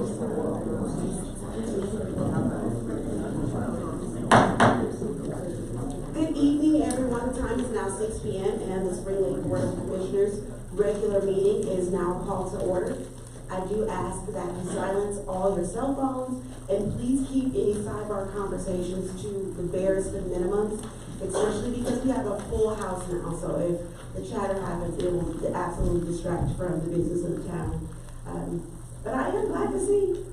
Good evening, everyone. The time is now 6 p.m. and the Spring Lake Board of Commissioners regular meeting is now called to order. I do ask that you silence all your cell phones and please keep any sidebar conversations to the barest of minimums, especially because we have a full house now. So if the chatter happens, it will absolutely distract from the business of the town. But I am glad to see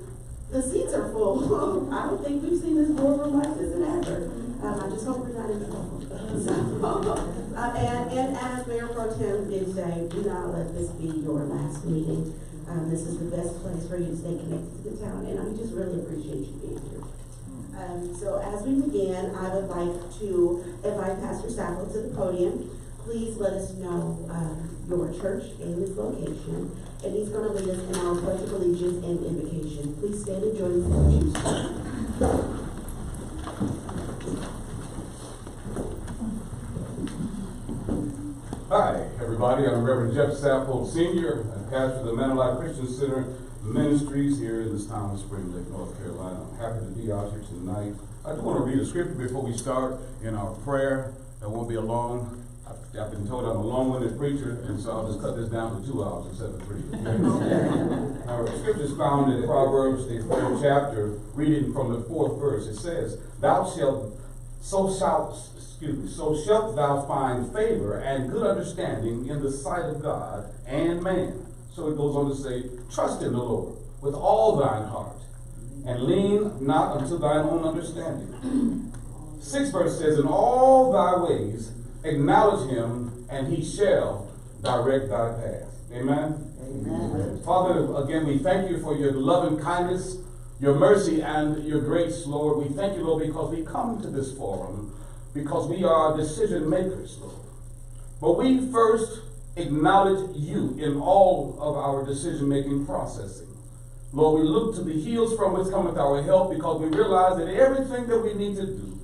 the seats are full. I don't think we've seen this boardroom like this in ever. I just hope we're not in trouble. And as Mayor Pro Tem did say, do not let this be your last meeting. This is the best place for you to stay connected to the town, and I just really appreciate you being here. So as we begin, I would like to invite Pastor Sacco to the podium. Please let us know your church and its location, and he's going to lead us in our pledge of allegiance and invocation. Please stand and join us in choose. Hi, everybody. I'm Reverend Jeff Sapple, Sr., and pastor of the Mennonite Christian Center Ministries here in this town of Spring Lake, North Carolina. I'm happy to be out here tonight. I do want to read a scripture before we start in our prayer. It won't be a long. I've been told I'm a long-winded preacher, and so I'll just cut this down to 2 hours instead of 3. Our scripture is found in Proverbs, the 3rd chapter, reading from the 4th verse. It says, so shalt thou find favor and good understanding in the sight of God and man. So it goes on to say, trust in the Lord with all thine heart, and lean not unto thine own understanding. 6th verse says, in all thy ways acknowledge him, and he shall direct thy path. Amen? Amen. Father, again, we thank you for your loving kindness, your mercy, and your grace, Lord. We thank you, Lord, because we come to this forum because we are decision makers, Lord. But we first acknowledge you in all of our decision-making processing. Lord, we look to the hills from which cometh our help because we realize that everything that we need to do,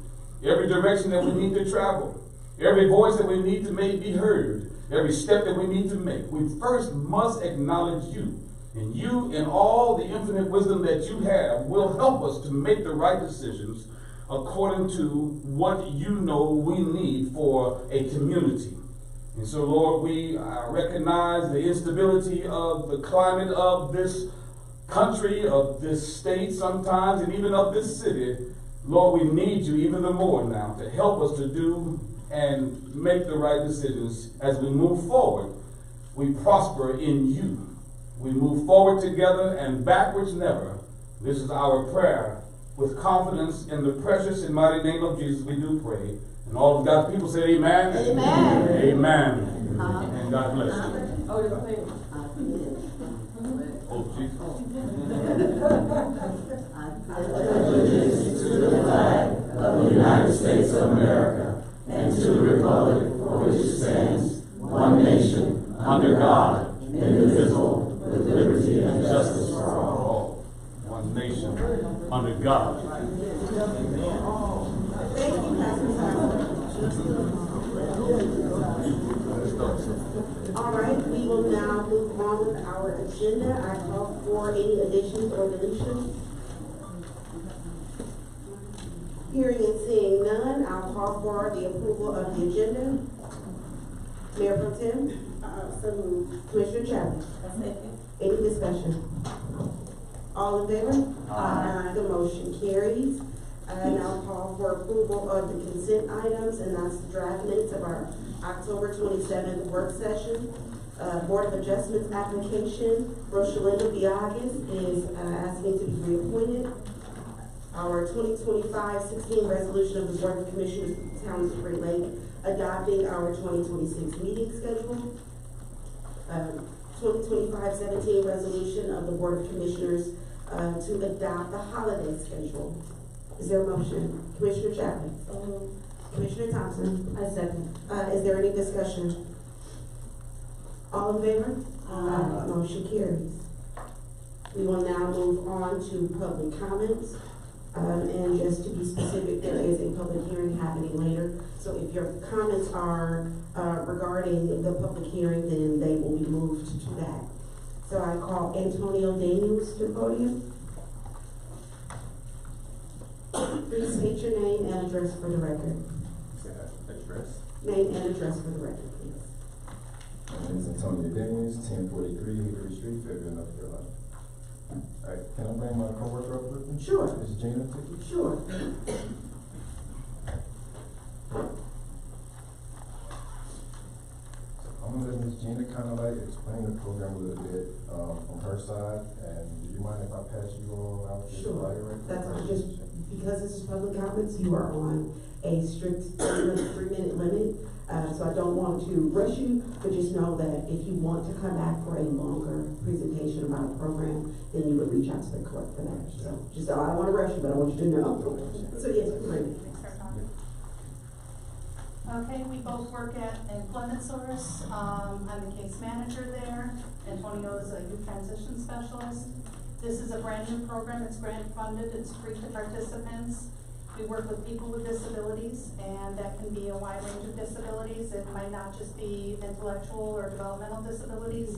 every direction that we need to travel, every voice that we need to make be heard, every step that we need to make, we first must acknowledge you. And you, in all the infinite wisdom that you have, will help us to make the right decisions according to what you know we need for a community. And so, Lord, we recognize the instability of the climate of this country, of this state sometimes, and even of this city. Lord, we need you even the more now to help us to do and make the right decisions as we move forward. We prosper in you. We move forward together and backwards never. This is our prayer. With confidence in the precious and mighty name of Jesus, we do pray. And all of God's people say amen. Amen. Amen. And God bless you. Oh, Jesus. I pledge allegiance to the flag of the United States of America and to the republic for which it stands, one nation, under God, indivisible, with liberty and justice for all. One nation, under God. Thank you, Pastor Sacco. All right, we will now move on with our agenda. I call for any additions or deletions. Hearing and seeing none, I'll call for the approval of the agenda. Mayor Pro Tem? So moved. Commissioner Chapman? Any discussion? All in favor? Aye. The motion carries. And I'll call for approval of the consent items, and that's the draft minutes of our October 27th work session. Board of Adjustments application, Rosalinda Biagas is asking to be reappointed. Our 2025-16 resolution of the Board of Commissioners of the Town of Spring Lake adopting our 2026 meeting schedule. 2025-17 resolution of the Board of Commissioners to adopt the holiday schedule. Is there a motion? Commissioner Chapman? Commissioner Thompson? I second. Is there any discussion? All in favor? Motion carries. We will now move on to public comments. And just to be specific, there is a public hearing happening later. So if your comments are regarding the public hearing, then they will be moved to that. So I call Antonio Daniels to the podium. Please state your name and address for the record. Address? Name and address for the record, please. My name is Antonio Daniels, 1043 Hickory Street, Fayetteville, North Carolina. Alright, can I bring my coworker up with me? Sure. Ms. Gina Ticky? Sure. I'm gonna let Ms. Gina kind of like explain the program a little bit, from her side, and do you mind if I pass you all out this Sure. flyer right That's quick? just, because this is public comments, you are on a strict 3-minute limit. So I don't want to rush you, but just know that if you want to come back for a longer presentation about a program, then you would reach out to the clerk for that. So just, I don't want to rush you, but I want you to know. So yes, great. Okay, we both work at Employment Source. I'm the case manager there. Antonio is a youth transition specialist. This is a brand new program. It's grant funded. It's free to participants. We work with people with disabilities, and that can be a wide range of disabilities. It might not just be intellectual or developmental disabilities.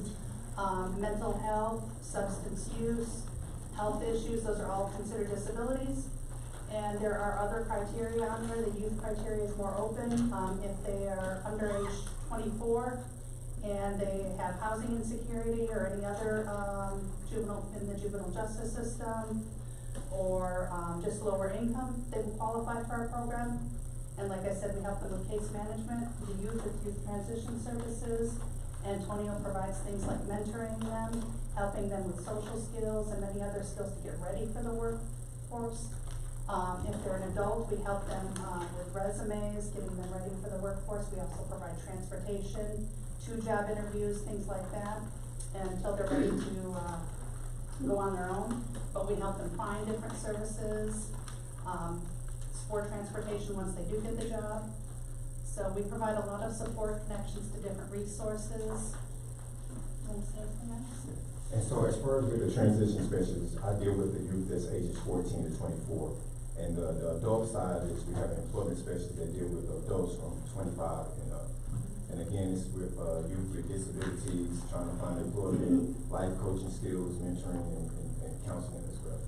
Mental health, substance use, health issues, those are all considered disabilities. And there are other criteria on there. The youth criteria is more open. If they are under age 24 and they have housing insecurity or any other juvenile justice system, or just lower income, they will qualify for our program. And like I said, we help them with case management, the youth with youth transition services. Antonio provides things like mentoring them, helping them with social skills and many other skills to get ready for the workforce. If they're an adult, we help them with resumes, getting them ready for the workforce. We also provide transportation to job interviews, things like that, and until they're ready to go on their own. But we help them find different services, for transportation once they do get the job. So we provide a lot of support, connections to different resources. Want to say anything else? And so as far as with the transition specialists, I deal with the youth that's ages 14 to 24. And the adult side is we have an employment specialist that deal with adults from 25 and up. And again, it's with youth with disabilities, trying to find employment, life coaching skills, mentoring, and counseling as well.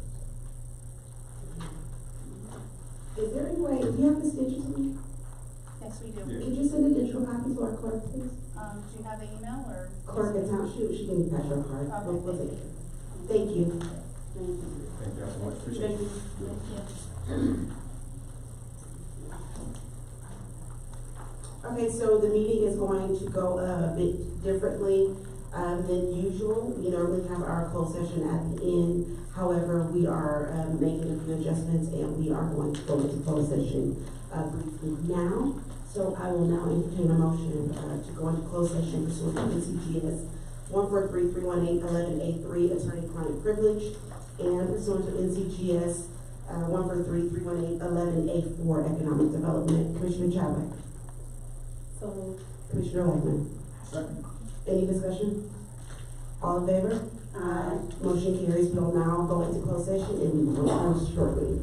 Is there any way, do you have this digitally? Yes, we do. Yeah. Could you send a digital copy to our clerk, please? Do you have the email or? Clerk at town, she can pass your card. Okay. We'll take it. Thank you. Thank you so much. Appreciate it. Okay, so the meeting is going to go a bit differently than usual. We normally have our closed session at the end. However, we are making a few adjustments, and we are going to go into closed session briefly now. So I will now entertain a motion to go into closed session pursuant to NCGS 143-318-11A3, attorney-client privilege, and pursuant to NCGS 143-318-11A4, economic development. Commissioner Chadwick. So. Commissioner Legman. Second. Any discussion? All in favor? Aye. Motion carries. We will now go into closed session and we will return shortly.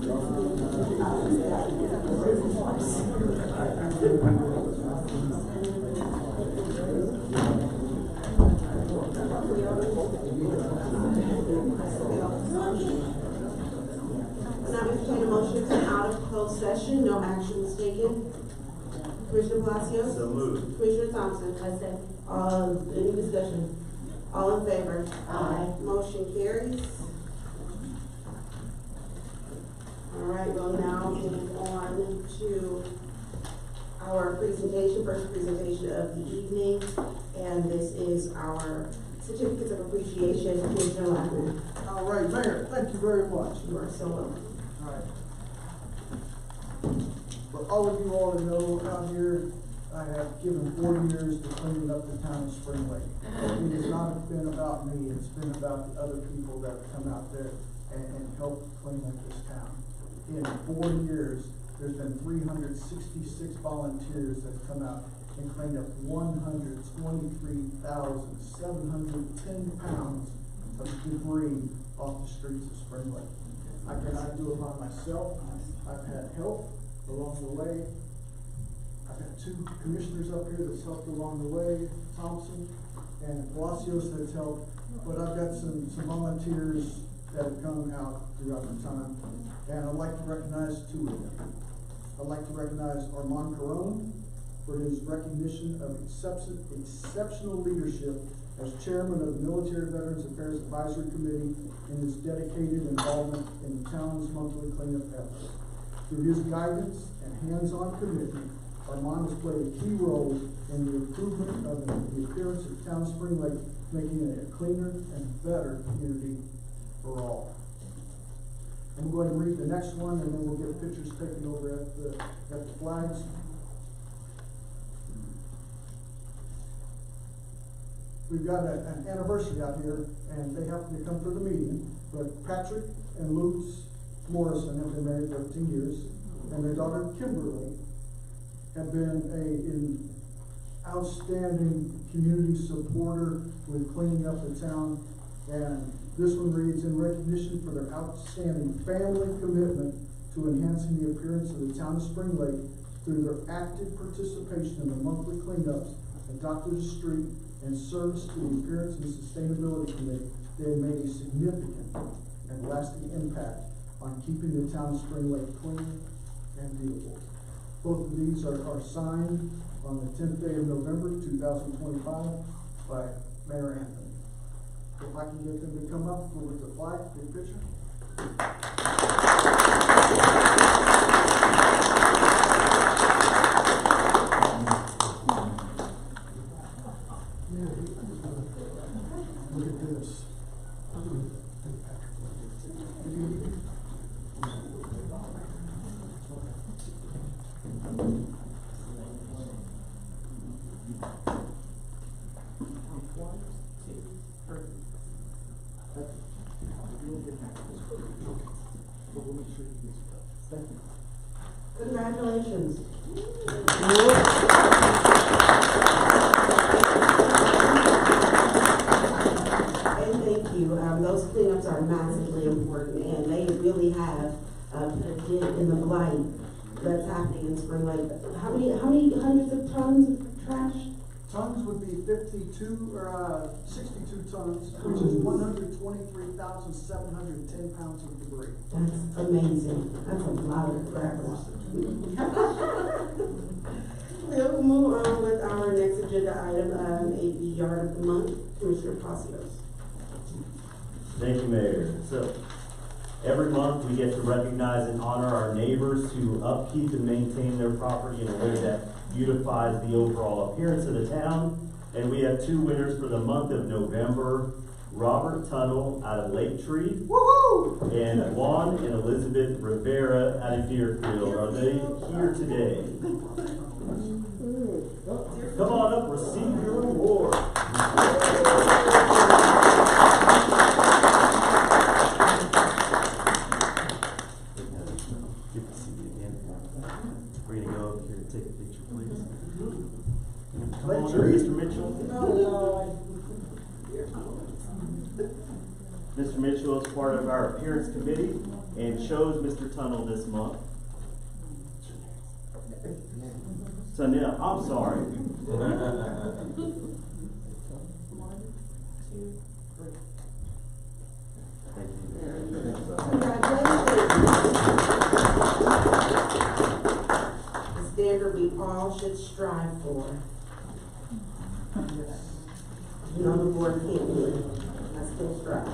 Now entertain a motion to come out of closed session, no action was taken. Commissioner Palacios? So moved. Commissioner Thompson? Any discussion? All in favor? Aye. Motion carries. All right, we'll now move on to our presentation, first presentation of the evening. And this is our certificates of appreciation. Commissioner Lackman. All right, Mayor, thank you very much. You are so welcome. All right. For all of you all to know, out here, I have given 40 years to cleaning up the town of Spring Lake. It has not been about me, it's been about the other people that have come out there and helped clean up this town. In 40 years, there's been 366 volunteers that have come out and cleaned up 123,710 pounds of debris off the streets of Spring Lake. I cannot do it by myself. I've had help along the way. I've had two commissioners up here that's helped along the way, Thompson and Palacios that's helped, but I've got some volunteers that have come out throughout the time, and I'd like to recognize two of them. I'd like to recognize Armand Caron for his recognition of exceptional leadership as chairman of the Military Veterans Affairs Advisory Committee and his dedicated involvement in the town's monthly cleanup efforts. Through his guidance and hands-on commitment, Armand has played a key role in the improvement of the appearance of town Spring Lake, making it a cleaner and better community for all. I'm going to read the next one, and then we'll get pictures taken over at the flags. We've got an anniversary out here, and they happen to come for the meeting, but Patrick and Lutz Morrison have been married 13 years, and their daughter Kimberly have been an outstanding community supporter with cleaning up the town. And this one reads, in recognition for their outstanding family commitment to enhancing the appearance of the town of Spring Lake through their active participation in the monthly cleanups at Dr. Street and service to the Appearance and Sustainability Committee, they have made a significant and lasting impact on keeping the town of Spring Lake clean and beautiful. Both of these are signed on the 10th day of November 2025 by Mayor Anthony. If I can get them to come up with the flag, get a picture. Look at this. Congratulations. And thank you. Those cleanups are massively important, and they really have put a dent in the blight that's happening in Spring Lake. How many hundreds of tons of trash? Tons would be 62 or 62 tons, which is 123,710 pounds of debris. That's amazing. That's a lot of crackers. We'll move on with our next agenda item, a yard of the month. Commissioner Palacios. Thank you, Mayor. So, every month we get to recognize and honor our neighbors who upkeep and maintain their property in a way that beautifies the overall appearance of the town. And we have two winners for the month of November: Robert Tunnell out of Lake Tree, Woohoo! and Juan and Elizabeth Rivera out of Deerfield. Are they here today? Come on up, receive your award. Good to see you again. We're going to go up here and take a picture, please. Come on up, Mr. Mitchell. Mr. Mitchell is part of our appearance committee. and chose Mr. Tunnel this month. Tanel, I'm sorry. The standard we all should strive for. You know the board can't do it. I still strive.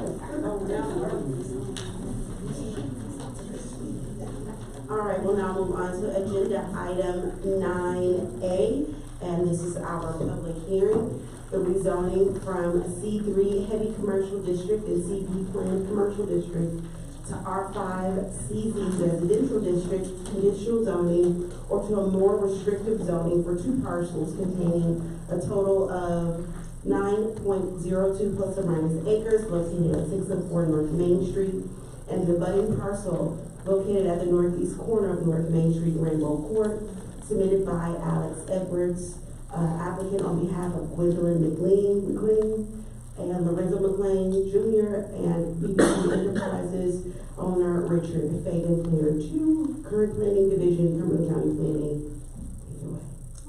All right, we'll now move on to agenda item 9A, and this is our public hearing. The rezoning from C3 Heavy Commercial District and CP Planned Commercial District to R5 CZ Residential District conditional zoning, or to a more restrictive zoning for two parcels containing a total of 9.02 plus or minus acres located at 604 North Main Street, and the abutting parcel located at the northeast corner of North Main Street, Rainbow Court, submitted by Alex Edwards, applicant on behalf of Gwendolyn McLean and Lorenzo McLean Jr. and BBC Enterprises owner Richard Fagan Planner 2, current planning division, Cumberland County Planning.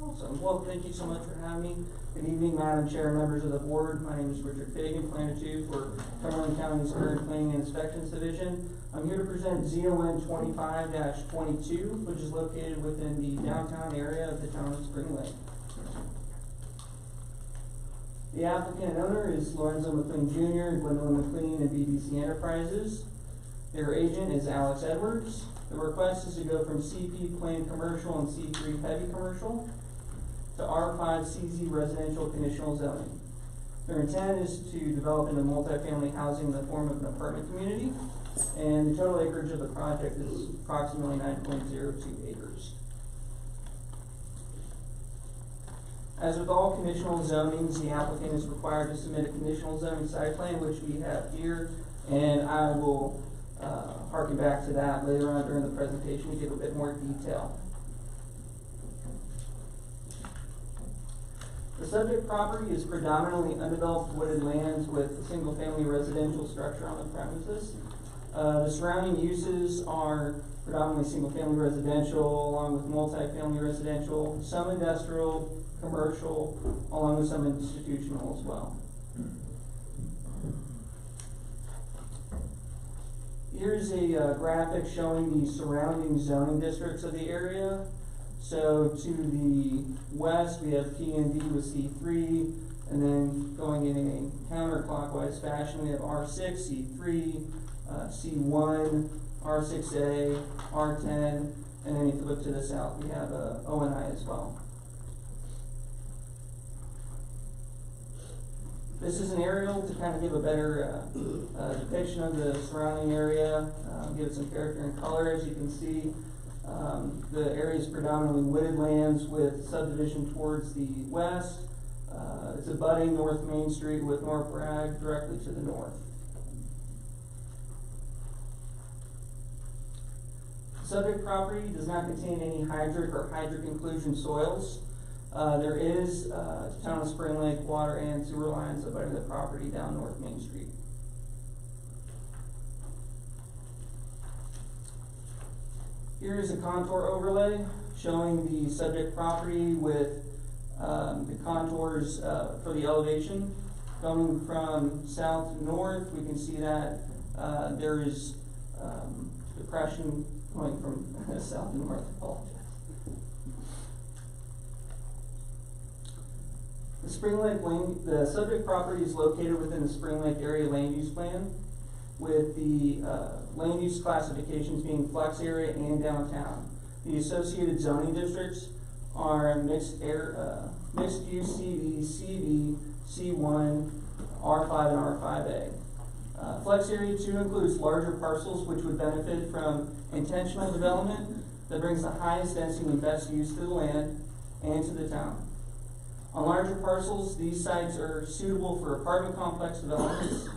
Awesome. Well, thank you so much for having me. Good evening, Madam Chair, members of the board. My name is Richard Fagan, Planner 2 for Cumberland County's current planning and inspections division. I'm here to present ZON 25-22, which is located within the downtown area of the town of Spring Lake. The applicant and owner is Lorenzo McLean Jr., Gwendolyn McLean, and BBC Enterprises. Their agent is Alex Edwards. The request is to go from CP Planned Commercial and C3 Heavy Commercial to R5 CZ Residential Conditional Zoning. Their intent is to develop into multifamily housing in the form of an apartment community, and the total acreage of the project is approximately 9.02 acres. As with all conditional zonings, the applicant is required to submit a conditional zoning site plan, which we have here, and I will harken back to that later on during the presentation to give a bit more detail. The subject property is predominantly undeveloped wooded lands with a single-family residential structure on the premises. The surrounding uses are predominantly single-family residential, along with multi-family residential, some industrial, commercial, along with some institutional as well. Here's a graphic showing the surrounding zoning districts of the area. So to the west, we have P&D with C3, and then going in a counterclockwise fashion, we have R6, C3, C1, R6A, R10, and then if you look to the south, we have O&I as well. This is an aerial to kind of give a better depiction of the surrounding area, give it some character and color. As you can see, the area is predominantly wooded lands with subdivision towards the west. It's abutting North Main Street with North Bragg directly to the north. The subject property does not contain any hydric or hydric inclusion soils. There is town of Spring Lake water and sewer lines abutting the property down North Main Street. Here is a contour overlay showing the subject property with the contours for the elevation. Going from south to north, we can see that there is depression going from south to north. The Spring Lake the subject property is located within the Spring Lake area land use plan, with the land use classifications being flex area and downtown. The associated zoning districts are mixed use CV, CV, C1, R5, and R5A. Flex area 2 includes larger parcels which would benefit from intentional development that brings the highest density and best use to the land and to the town. On larger parcels, these sites are suitable for apartment complex developments.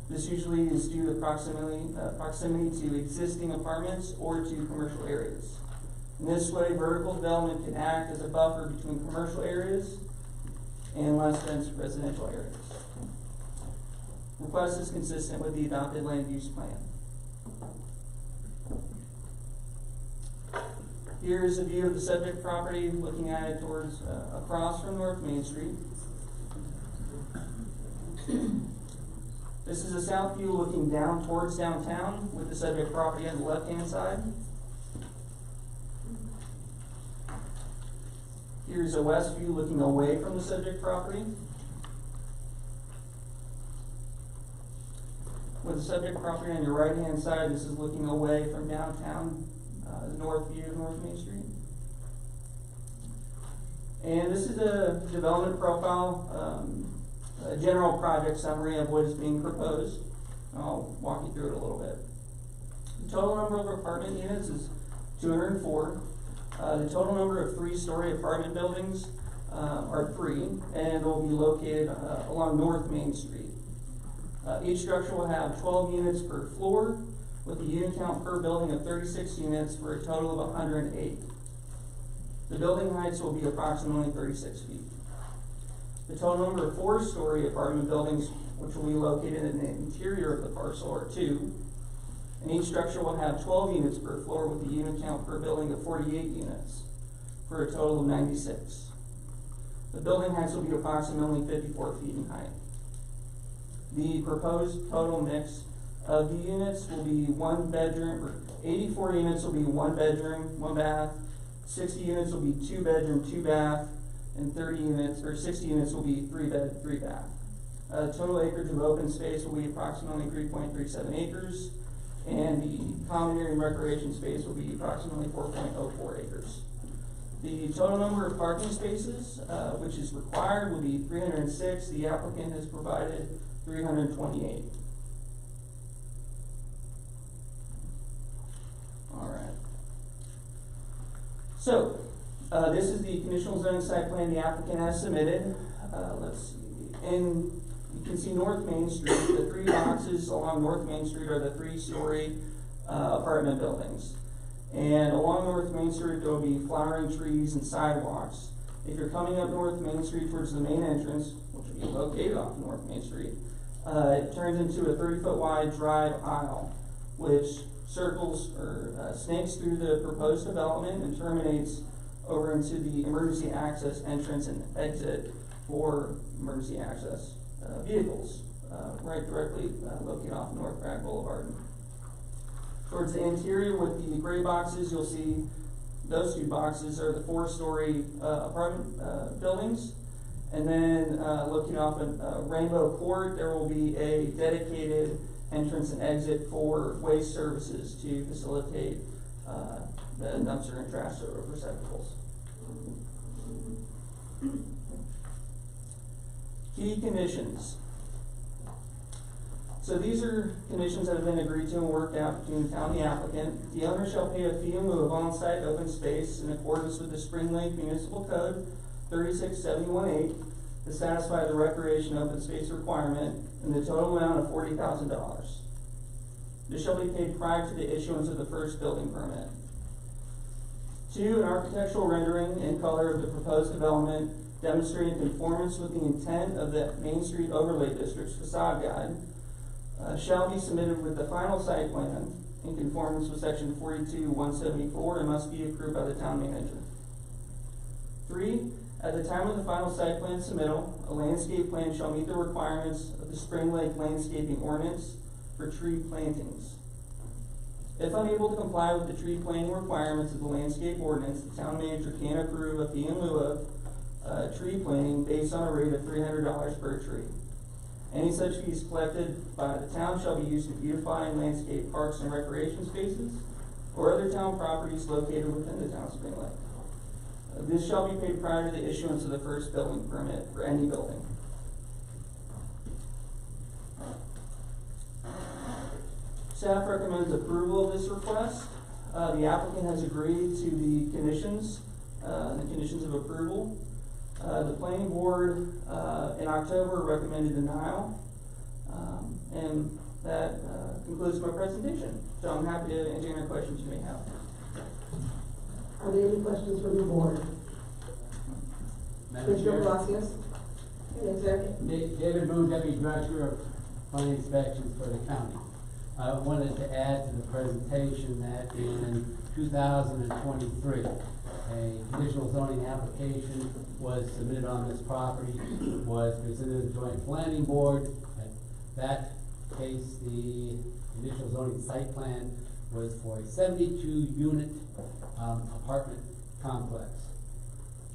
This usually is due to proximity to existing apartments or to commercial areas. In this way, vertical development can act as a buffer between commercial areas and less dense residential areas. Request is consistent with the adopted land use plan. Here's a view of the subject property, looking at it towards, across from North Main Street. This is a south view looking down towards downtown with the subject property on the left-hand side. Here's a west view looking away from the subject property. With the subject property on your right-hand side, this is looking away from downtown, the north view of North Main Street. And this is a development profile, a general project summary of what is being proposed. I'll walk you through it a little bit. The total number of apartment units is 204. The total number of three-story apartment buildings are 3, and will be located along North Main Street. Each structure will have 12 units per floor, with a unit count per building of 36 units for a total of 108. The building heights will be approximately 36 feet. The total number of 4-story apartment buildings, which will be located in the interior of the parcel, are 2. And each structure will have 12 units per floor with a unit count per building of 48 units for a total of 96. The building heights will be approximately 54 feet in height. The proposed total mix of the units will be 1 bedroom, or 84 units will be 1 bedroom, 1 bath, 60 units will be 2 bedroom, 2 bath, and 30 units, or 60 units will be 3 bed, 3 bath. Total acreage of open space will be approximately 3.37 acres, and the common area and recreation space will be approximately 4.04 acres. The total number of parking spaces, which is required, will be 306. The applicant has provided 328. All right. So, this is the conditional zoning site plan the applicant has submitted. Let's see. And you can see North Main Street. The 3 boxes along North Main Street are the 3-story apartment buildings. And along North Main Street, there will be flowering trees and sidewalks. If you're coming up North Main Street towards the main entrance, which will be located off North Main Street, it turns into a 30-foot wide drive aisle, which circles or snakes through the proposed development and terminates over into the emergency access entrance and exit for emergency access vehicles, right directly located off North Bragg Boulevard. Towards the interior with the gray boxes, you'll see those 2 boxes are the 4-story apartment buildings. And then looking off at Rainbow Court, there will be a dedicated entrance and exit for waste services to facilitate the dumpster and trash receptacles. Key conditions. So these are conditions that have been agreed to and worked out between the town and the applicant. The owner shall pay a fee in lieu of on-site open space in accordance with the Spring Lake Municipal Code 36718 to satisfy the recreation open space requirement in the total amount of $40,000. This shall be paid prior to the issuance of the first building permit. 2, an architectural rendering in color of the proposed development demonstrating conformance with the intent of the Main Street Overlay District's facade guide shall be submitted with the final site plan in conformance with section 42-174 and must be approved by the town manager. 3, at the time of the final site plan submittal, a landscape plan shall meet the requirements of the Spring Lake Landscaping Ordinance for tree plantings. If unable to comply with the tree planting requirements of the landscape ordinance, the town manager can approve a fee in lieu of tree planting based on a rate of $300 per tree. Any such fees collected by the town shall be used to beautify and landscape parks and recreation spaces or other town properties located within the town of Spring Lake. This shall be paid prior to the issuance of the first building permit for any building. Staff recommends approval of this request. The applicant has agreed to the conditions of approval. The planning board in October recommended denial, and that concludes my presentation. So I'm happy to answer any questions you may have. Are there any questions from the board? Commissioner Palacios? David Boone, Deputy Director of Planning Inspections for the county. I wanted to add to the presentation that in 2023. A conditional zoning application was submitted on this property, was presented to the joint planning board. At that case, the initial zoning site plan was for a 72-unit apartment complex.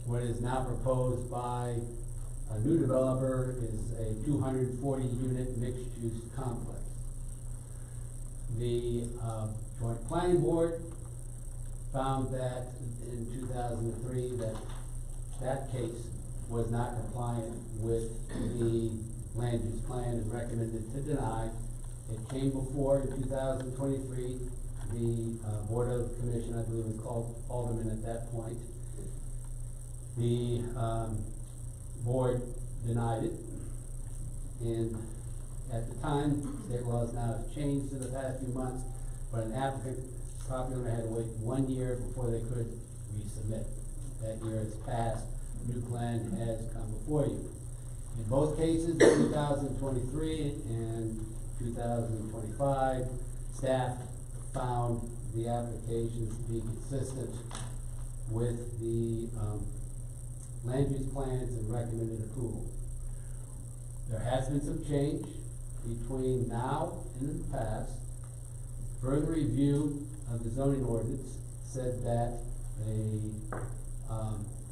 What is now proposed by a new developer is a 240-unit mixed-use complex. The joint planning board found that in 2003 that case was not compliant with the land use plan and recommended to deny. It came before in 2023, the Board of Commission, I believe was called Alderman at that point. The board denied it, and at the time, state laws now have changed in the past few months, but an applicant, property owner, had to wait 1 year before they could resubmit. That year has passed, new plan has come before you. In both cases, 2023 and 2025, staff found the applications to be consistent with the land use plans and recommended approval. There has been some change between now and in the past. Further review of the zoning ordinance said that a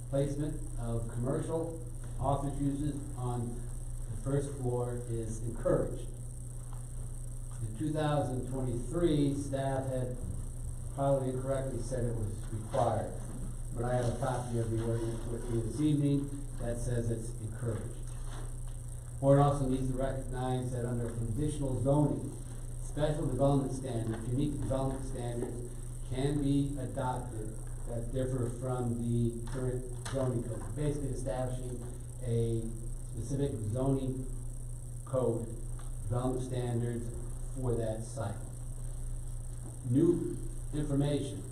placement of commercial office uses on the first floor is encouraged. In 2023, staff had probably incorrectly said it was required, but I have a copy of the ordinance with me this evening that says it's encouraged. Board also needs to recognize that under conditional zoning, special development standards, unique development standards can be adopted that differ from the current zoning code. Basically establishing a specific zoning code, development standards for that site. New information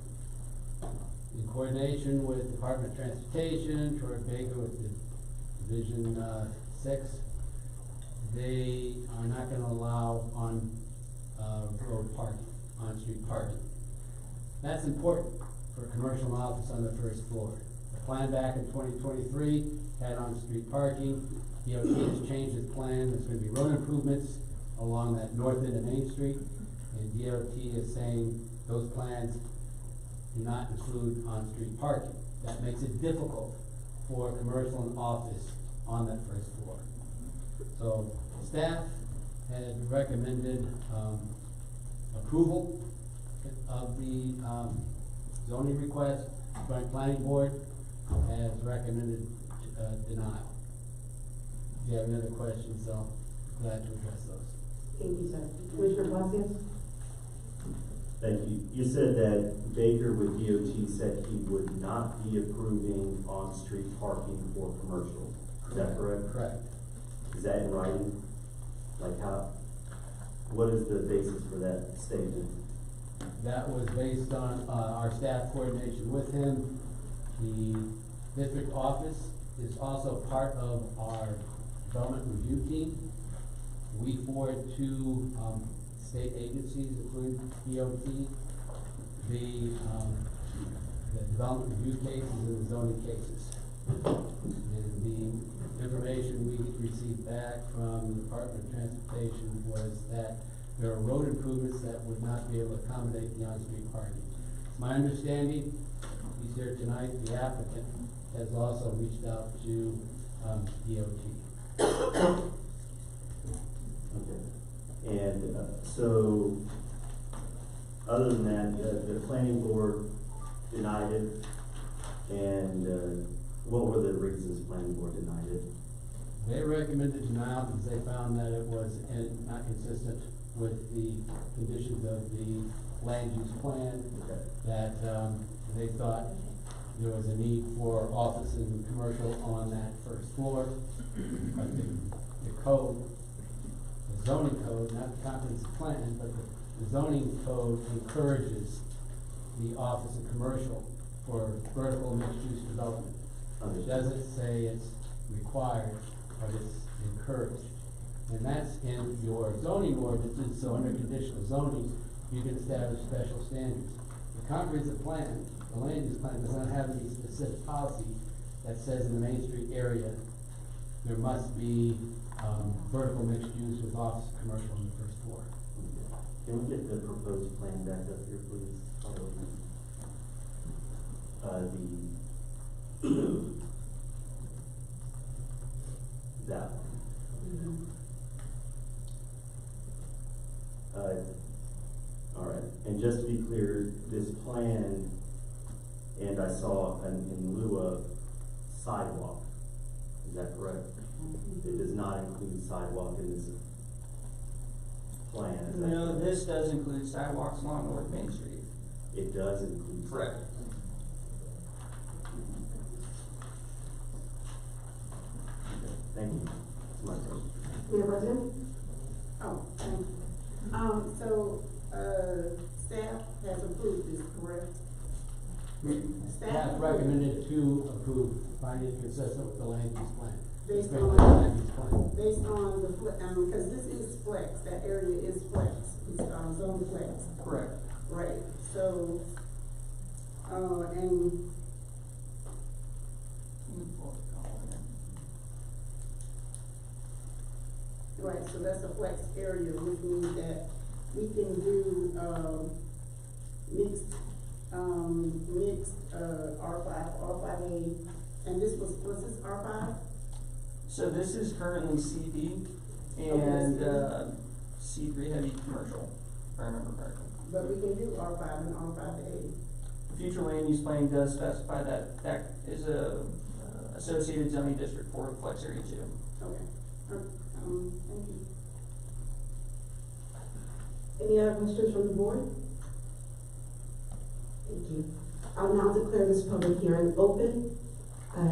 in coordination with Department of Transportation, Troy Baker with the Division 6, they are not going to allow on road parking, on-street parking. That's important for a commercial office on the first floor. The plan back in 2023 had on-street parking. DOT has changed its plan. There's going to be road improvements along that north end of Main Street, and DOT is saying those plans do not include on-street parking. That makes it difficult for commercial and office on that first floor. So staff had recommended approval of the zoning request. Joint Planning Board has recommended denial. If you have any other questions, I'll be glad to address those. Thank you, sir. Commissioner Palacios? Thank you. You said that Baker with DOT said he would not be approving on-street parking for commercial. Is that correct? Correct. Is that in writing? Like how, what is the basis for that statement? That was based on our staff coordination with him. The district office is also part of our development review team. We forward to state agencies, including DOT, the development review cases and the zoning cases. And the information we received back from the Department of Transportation was that there are road improvements that would not be able to accommodate the on-street parking. My understanding, he's here tonight, the applicant has also reached out to DOT. Okay. And so, other than that, the planning board denied it, and what were the reasons the planning board denied it? They recommended denial because they found that it was not consistent with the conditions of the land use plan. Okay. That they thought there was a need for office and commercial on that first floor. But the code, the zoning code, not the comprehensive plan, but the zoning code encourages the office and commercial for vertical mixed-use development. It doesn't say it's required, but it's encouraged. And that's in your zoning ordinances, so under conditional zoning, you can establish special standards. The comprehensive plan, the land use plan, does not have any specific policy that says in the Main Street area, there must be, vertical mixed use with office commercial on the first floor. Can we get the proposed plan back up here, please? That one. All right, and just to be clear, this plan, and I saw in lieu of sidewalk, is that correct? It does not include sidewalk in this plan, is that No, correct? this does include sidewalks along North Main Street. It does include. Correct. Thank you. That's my question. Mayor Pro Tem? Oh, thank you. Staff has approved this, correct? Staff recommended to approve, finding it consistent with the land use plan. Based Spring on- Lake land use plan. Based on the, because this is flex, that area is flex, it's, zone flex. Correct. Right, so, and, right, so that's a flex area, which means that we can do, mixed, R5A, and this was this R5? So this is currently CD Okay, and, CD. C3 heavy commercial, if I remember correctly. But we can do R5 and R5A. The future land use plan does specify that that is a associated zoning district for flex area 2. Okay, thank you. Any other questions from the board? Thank you. I'll now declare this public hearing open.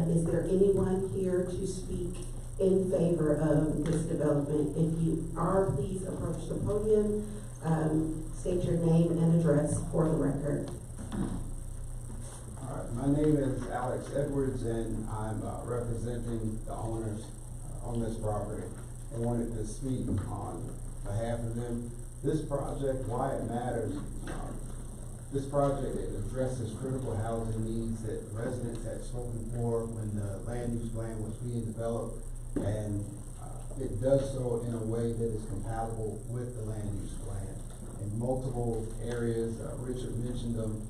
Is there anyone here to speak in favor of this development? If you are, please approach the podium, state your name and address for the record. All right, my name is Alex Edwards, and I'm representing the owners on this property. I wanted to speak on behalf of them. This project, why it matters, this project, it addresses critical housing needs that residents had spoken for when the land use plan was being developed, and it does so in a way that is compatible with the land use plan. In multiple areas, Richard mentioned them,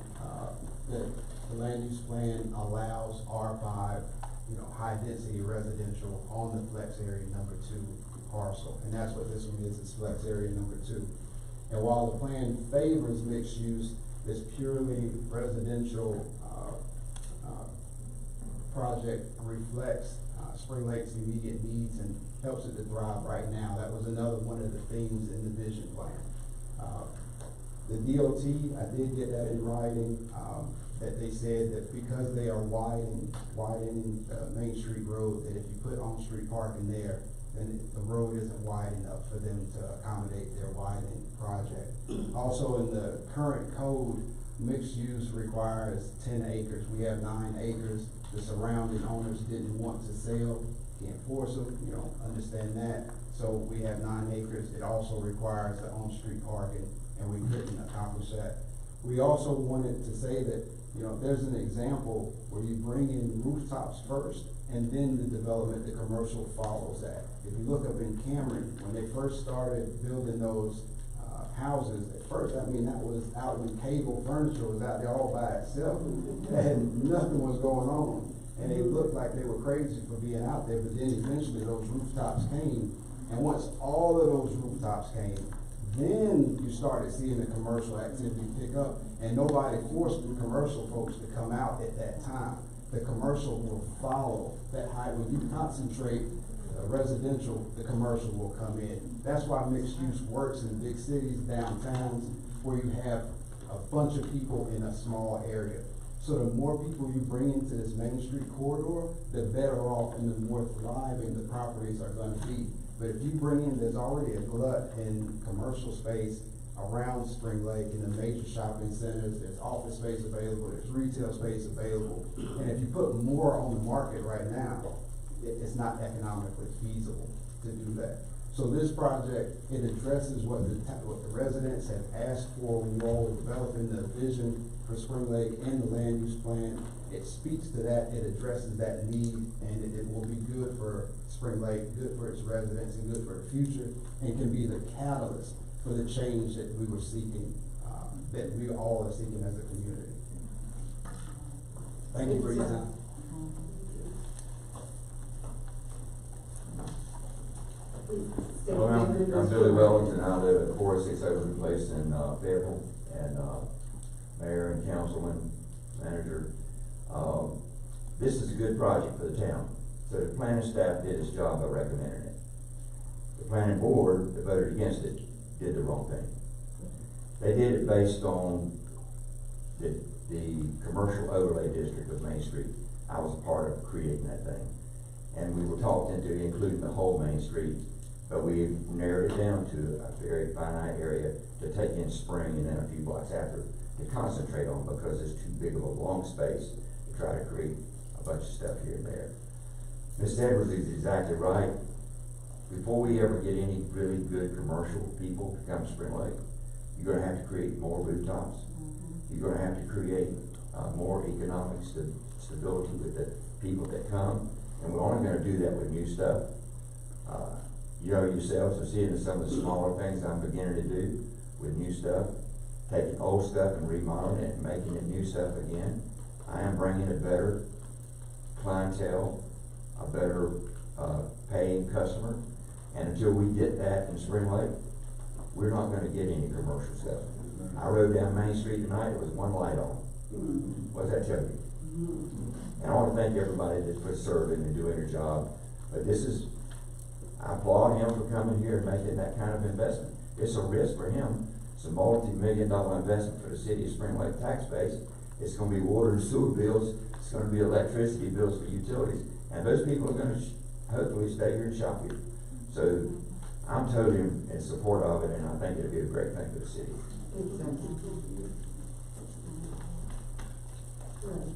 that the land use plan allows R5, high density residential on the flex area number 2 parcel, and that's what this one is, it's flex area number 2. And while the plan favors mixed use, this purely residential project reflects Spring Lake's immediate needs and helps it to thrive right now. That was another one of the themes in the vision plan. The DOT, I did get that in writing, that they said that because they are widening Main Street Road, that if you put on-street parking there, then the road isn't wide enough for them to accommodate their widening project. Also, in the current code, mixed use requires 10 acres. We have 9 acres. The surrounding owners didn't want to sell. Can't force them, understand that. So we have 9 acres. It also requires the on-street parking, and we couldn't accomplish that. We also wanted to say that, there's an example where you bring in rooftops first, and then the development, the commercial follows that. If you look up in Cameron, when they first started building those houses, at first, that was out when cable furniture was out there all by itself, and nothing was going on. And they looked like they were crazy for being out there, but then eventually those rooftops came, and once all of those rooftops came, then you started seeing the commercial activity pick up, and nobody forced the commercial folks to come out at that time. The commercial will follow that high. When you concentrate residential, the commercial will come in. That's why mixed use works in big cities, downtowns, where you have a bunch of people in a small area. So the more people you bring into this Main Street corridor, the better off and the more thriving the properties are going to be. But if you bring in, there's already a glut in commercial space around Spring Lake in the major shopping centers. There's office space available, there's retail space available. And if you put more on the market right now, it's not economically feasible to do that. So this project, it addresses what the residents have asked for when you all were developing the vision for Spring Lake and the land use plan. It speaks to that, it addresses that need, and it will be good for Spring Lake, good for its residents, and good for the future, and can be the catalyst for the change that we were seeking, that we all are seeking as a community. Thank you for your time. Well, I'm Billy Wellington. I live at 406 Overton Place in Fayetteville, and mayor and councilman, manager. This is a good project for the town. So the planning staff did its job by recommending it. The planning board that voted against it did the wrong thing. They did it based on the commercial overlay district of Main Street. I was a part of creating that thing. And we were talked into including the whole Main Street, but we narrowed it down to a very finite area to take in Spring and then a few blocks after to concentrate on, because it's too big of a long space to try to create a bunch of stuff here and there. Ms. Edwards is exactly right. Before we ever get any really good commercial people to come to Spring Lake, you're gonna have to create more rooftops. You're gonna have to create more economic stability with the people that come, and we're only gonna do that with new stuff. You know yourselves are seeing some of the smaller things I'm beginning to do with new stuff, taking old stuff and remodeling it and making it new stuff again. I am bringing a better clientele, a better paying customer, and until we get that in Spring Lake, we're not gonna get any commercial stuff. I rode down Main Street tonight, it was one light on. What's that tell you? And I want to thank everybody that's serving and doing their job, but this is, I applaud him for coming here and making that kind of investment. It's a risk for him. It's a multi-million-dollar investment for the city of Spring Lake tax base. It's going to be water and sewer bills. It's going to be electricity bills for utilities. And those people are going to hopefully stay here and shop here. So I'm totally in support of it, and I think it'll be a great thing for the city.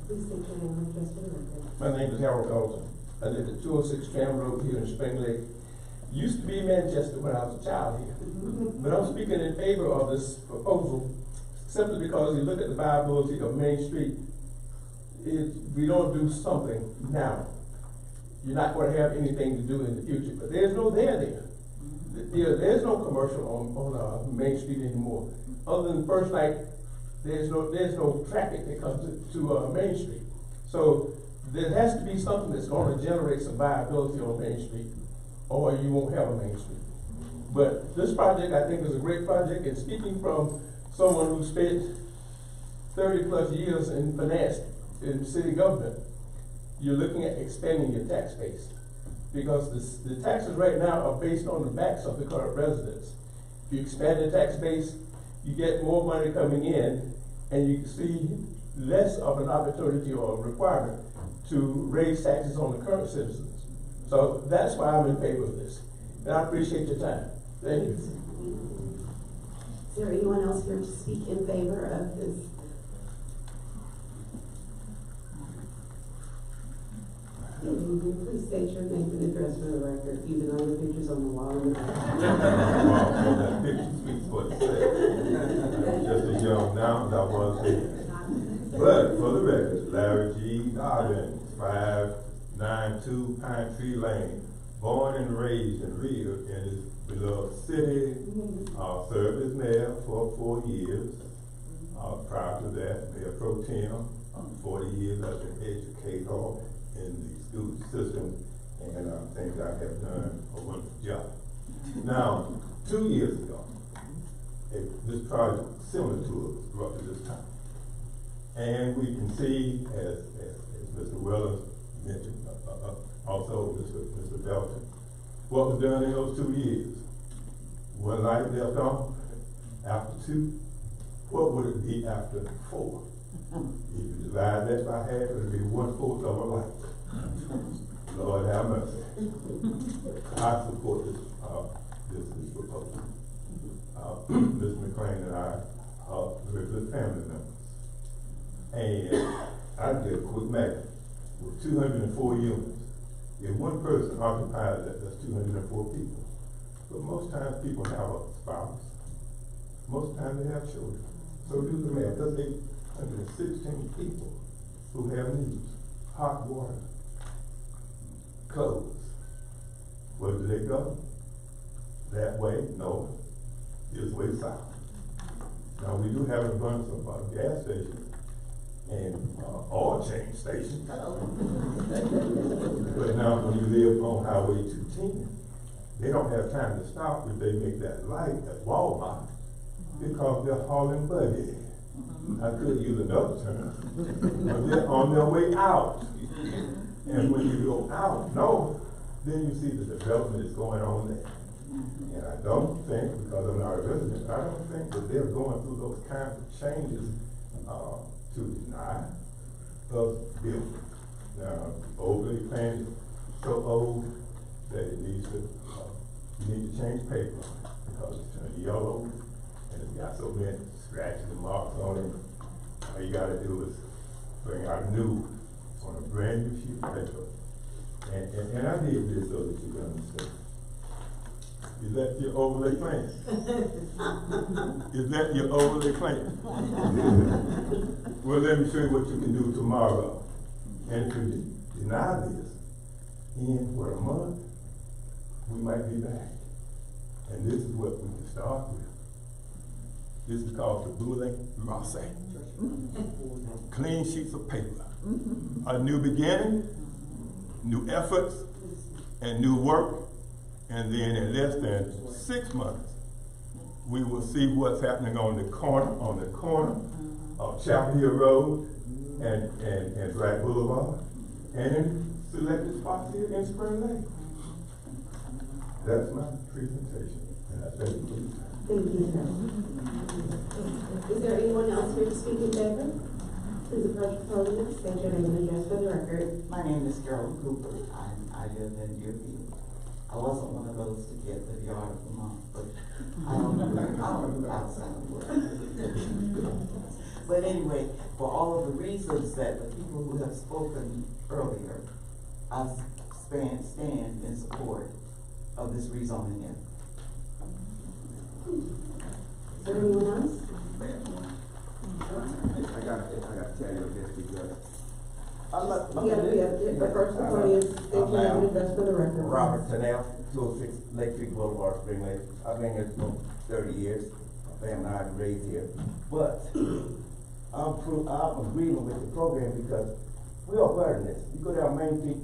Please state your name and address for the record. My name is Harold Dalton. I live at 206 Tram Road here in Spring Lake. Used to be Manchester when I was a child here. But I'm speaking in favor of this proposal simply because you look at the viability of Main Street. If we don't do something now, you're not going to have anything to do in the future. But there's no there. There's no commercial on Main Street anymore. Other than first night, there's no traffic that comes to Main Street. So there has to be something that's going to generate some viability on Main Street, or you won't have a Main Street. But this project, I think, is a great project, and speaking from someone who spent 30 plus years in finance in city government, you're looking at expanding your tax base. Because the taxes right now are based on the backs of the current residents. If you expand the tax base, you get more money coming in, and you see less of an opportunity or a requirement to raise taxes on the current citizens. So that's why I'm in favor of this. And I appreciate your time. Thank you. Is there anyone else here to speak in favor of this? Please state your name and address for the record, even though the picture's on the wall in the back. That picture speaks for itself. Just as young now as I was then. But for the record, Larry G. Dobbins, 592 Pine Tree Lane, born and raised and reared in his beloved city, served as mayor for 4 years. Prior to that, Mayor Pro Tem, 40 years as an educator in the school system, and I think I have done a wonderful job. Now, 2 years ago, this project similar to it was brought to this time. And we can see, as Mr. Weller mentioned, also Mr. Belton, what was done in those 2 years. One light left on after 2. What would it be after 4? If you divide that by half, it would be 1/4 of a light. Lord have mercy. I support this proposal. Ms. McLean and I are very good family members. And I did a quick math. With 204 units, if one person occupies that, that's 204 people. But most times people have a spouse. Most times they have children. So do the math. That's 816 people who have needs. Hot water, clothes. Where do they go? That way, north. This way, south. Now, we do have an abundance of gas stations and oil change stations. But now, when you live on Highway 210, they don't have time to stop if they make that light at Walmart because they're hauling buggy. I could use another term, but they're on their way out. And when you go out north, then you see the development is going on there. And I don't think, because I'm not a resident, I don't think that they're going through those kinds of changes to deny us building. Now, overlay plan is so old that it needs to, you need to change paper because it's turning yellow and it's got so many scratches and marks on it. All you gotta do is bring out a new on a brand new sheet of paper. And I did this so that you can understand. Is that your overlay plan? Is that your overlay plan? Well, let me show you what you can do tomorrow. And if you deny this, in what, a month, we might be back. And this is what we can start with. This is called the Boule Rosse. Clean sheets of paper. A new beginning, new efforts, and new work. And then in less than 6 months, we will see what's happening on the corner of Chapel Hill Road and Black Boulevard, and in selected spots here in Spring Lake. That's my presentation, and I thank you for your time. Thank you, sir. Is there anyone else here to speak in favor? Please approach the podium, state your name and address for the record. My name is Carol Cooper. I live in Deerfield. I wasn't one of those to get the yard of the month, but I don't know outside of work. But anyway, for all of the reasons that the people who have spoken earlier, I stand in support of this rezoning effort. Is there anyone else? I gotta tell you this because The first one is state your name and address for the record. Robert Tennell, 206 Lake Creek Boulevard, Spring Lake. I've been here for 30 years. My family and I are raised here. But I'm agreeing with the program because we are burdened this. You go down Main Street,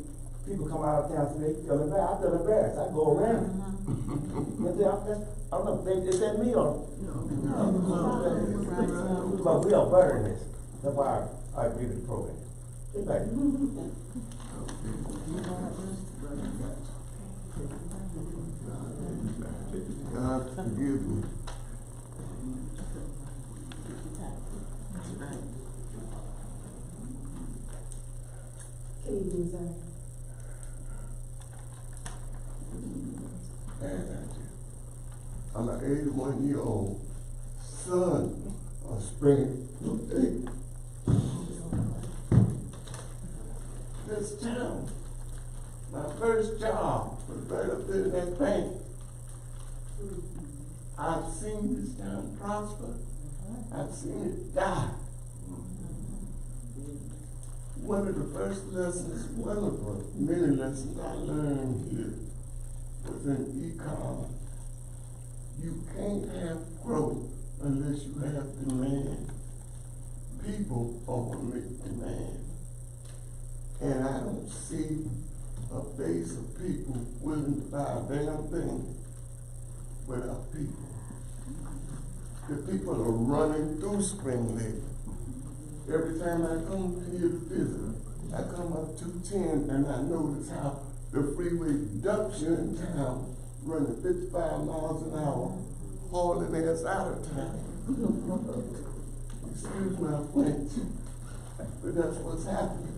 people come out of town and say they feel embarrassed. I feel embarrassed. I go around. I don't know, is that me or? No. But we are burdened this. That's why I agree with the program. Thank you. God forgive me. Good evening, sir. I'm an 81-year-old son of Spring Lake. This town, my first job was right up there in that bank. I've seen this town prosper. I've seen it die. One of the first lessons, one of the many lessons I learned here was in econ. You can't have growth unless you have demand. People overmake demand. And I don't see a base of people willing to buy a damn thing without people. The people are running through Spring Lake. Every time I come here to visit, I come up 210 and I notice how the freeway dumps you in town, running 55 miles an hour, hauling ass out of town. Excuse my French, but that's what's happening.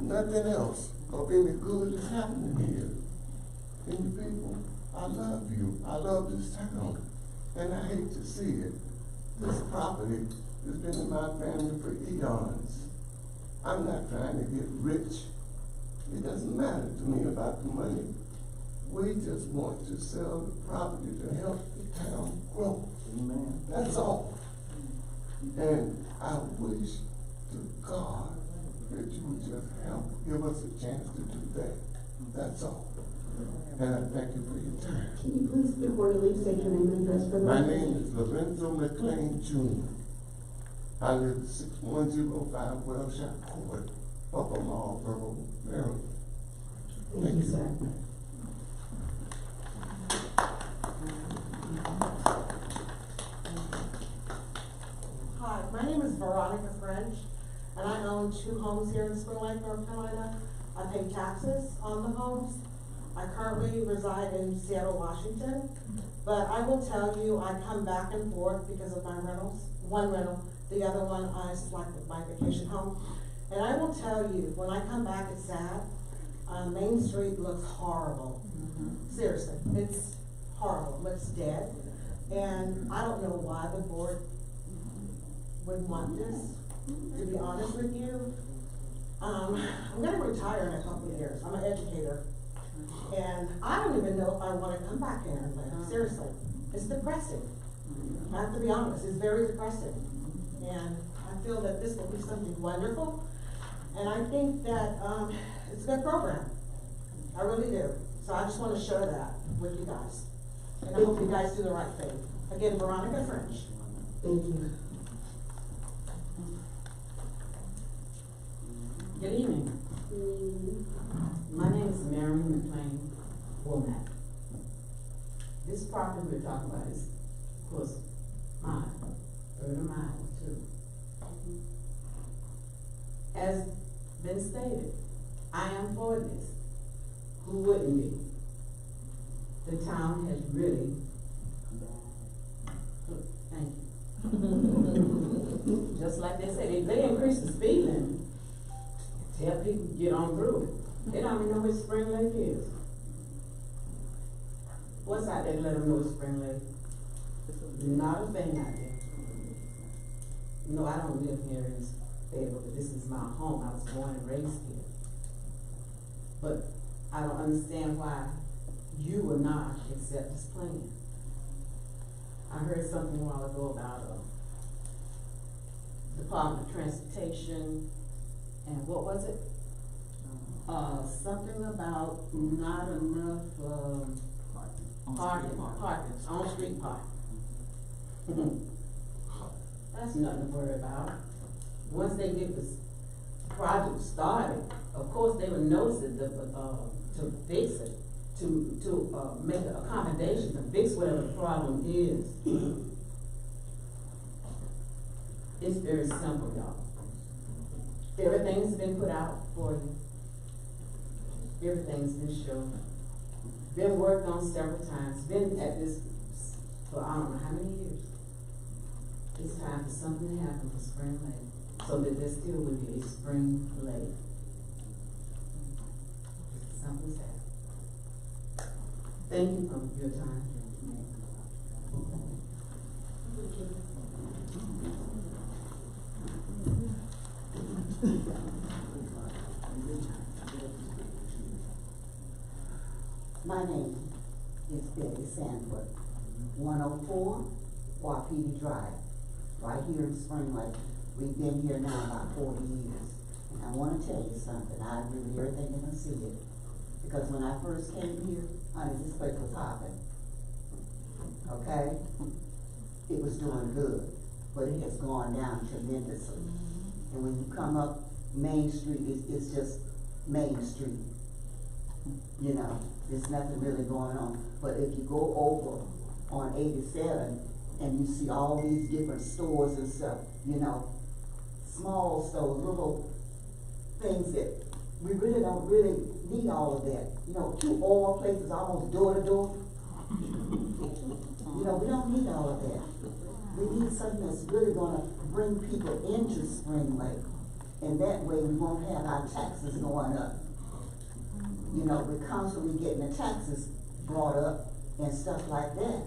Nothing else of any good is happening here. And you people, I love you. I love this town. And I hate to see it. This property has been in my family for eons. I'm not trying to get rich. It doesn't matter to me about the money. we just want to sell the property to help the town grow. Amen. That's all. And I wish to God that you would just help give us a chance to do that. That's all. And I thank you for your time. Can you please, before you leave, state your name and address for the My record? name is Lorenzo McLean Jr. I live at 6105 Wellshire Court, Upper Marlboro, Maryland. Thank you, sir. Hi, my name is Veronica French, and I own 2 homes here in Spring Lake, North Carolina. I pay taxes on the homes. I currently reside in Seattle, Washington, but I will tell you, I come back and forth because of my rentals. One rental, the other one I like my vacation home. And I will tell you, when I come back, it's sad. Main Street looks horrible. Seriously, it's horrible. It looks dead. And I don't know why the board would want this, to be honest with you. I'm gonna retire in a couple of years. I'm an educator. And I don't even know if I wanna come back here and live, seriously. It's depressing. I have to be honest, it's very depressing. And I feel that this will be something wonderful. And I think that, it's a good program. I really do. So I just wanna share that with you guys. And I hope you guys do the right thing. Again, Veronica French. Thank you. Good evening. My name is Mary McLean Womack. This property we're talking about is, of course, mine, 3rd of mine too. As been stated, I am for this. Who wouldn't be? The town has really, thank you. Just like they said, if they increase the speed limit, tell people to get on through it. They don't even know where Spring Lake is. What's out there to let them know it's Spring Lake? Not a thing out there. No, I don't live here in Fayetteville, but this is my home. I was born and raised here. But I don't understand why you will not accept this plan. I heard something a while ago about Department of Transportation, and what was it? Something about not enough, parking, on-street parking. That's nothing to worry about. Once they get this project started, of course they will notice it, to fix it, to make an accommodation, to fix whatever the problem is. It's very simple, y'all. Everything's been put out for you. Everything's been shown. Been worked on several times. Been at this for I don't know how many years. It's time for something to happen for Spring Lake, so that there still will be a Spring Lake. Something's happened. Thank you for your time. My name is Betty Sandwood, 104 Wapiti Drive, right here in Spring Lake. We've been here now about 40 years. And I want to tell you something, I agree with everything you're going to see it. Because when I first came here, honey, this place was hopping. Okay? It was doing good, but it has gone down tremendously. And when you come up Main Street, it's just Main Street. You know, there's nothing really going on. But if you go over on 87 and you see all these different stores and stuff, you know, small stores, little things that we really don't really need all of that. You know, 2 oil places almost door to door. You know, we don't need all of that. We need something that's really gonna bring people into Spring Lake. And that way we won't have our taxes going up. You know, we're constantly getting the taxes brought up and stuff like that.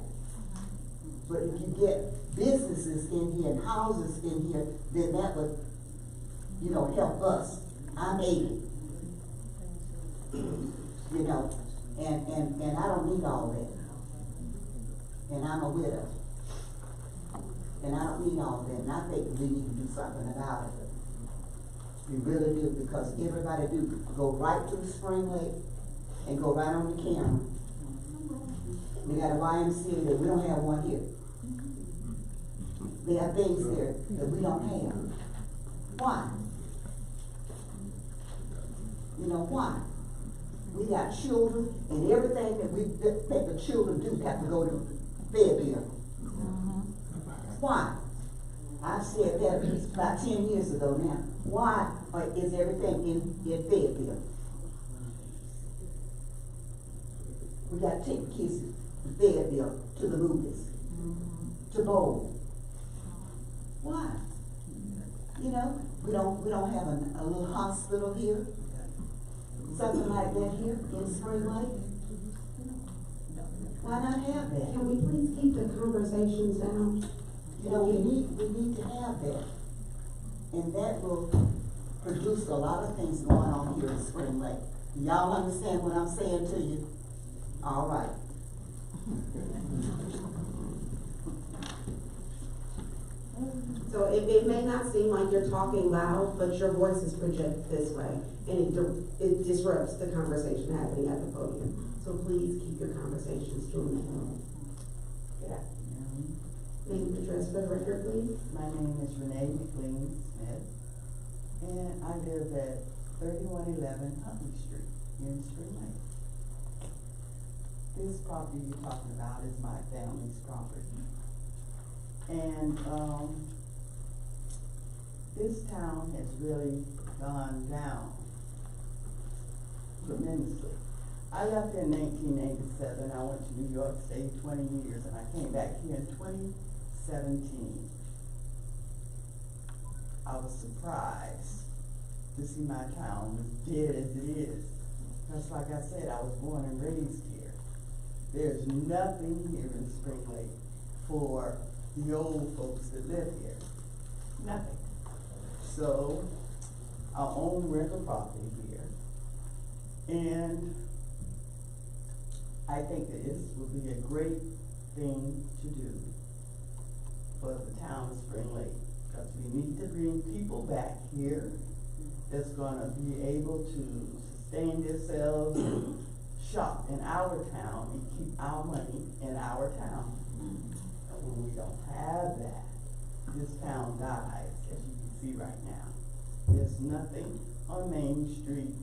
But if you get businesses in here and houses in here, then that would, you know, help us. I'm 80. You know, And I don't need all that. And I'm a widow. And I don't need all that, and I think we need to do something about it. We really do, because everybody do go right to the Spring Lake and go right on the camera. We got a YMCA there, we don't have one here. There are things there that we don't have. Why? You know why? We got children, and everything that the children do have to go to Fayetteville. Why? I said that about 10 years ago now. Why is everything in Fayetteville? We got to take the kids to Fayetteville, to the movies, to bowl. Why? You know, we don't have a little hospital here, something like that here in Spring Lake. Why not have that? Can we please keep the conversations down? You know, we need to have that. And that will produce a lot of things going on here in Spring Lake. Y'all understand what I'm saying to you? All right. So it may not seem like you're talking loud, but your voice is projected this way, and it disrupts the conversation happening at the podium. So please keep your conversations to a minimum. Yeah. Name and address for the record, please. My name is Renee McLean Smith, and I live at 3111 Huntley Street in Spring Lake. This property you're talking about is my family's property. And this town has really gone down tremendously. I left in 1987. I went to New York, stayed 20 years, and I came back here in 2017. I was surprised to see my town as dead as it is. Just like I said, I was born and raised here. There's nothing here in Spring Lake for the old folks that live here. Nothing. So, I own rental property here. And I think that this would be a great thing to do for the town of Spring Lake. Because we need to bring people back here that's gonna be able to sustain themselves and shop in our town and keep our money in our town. When we don't have that, this town dies, as you can see right now. There's nothing on Main Street.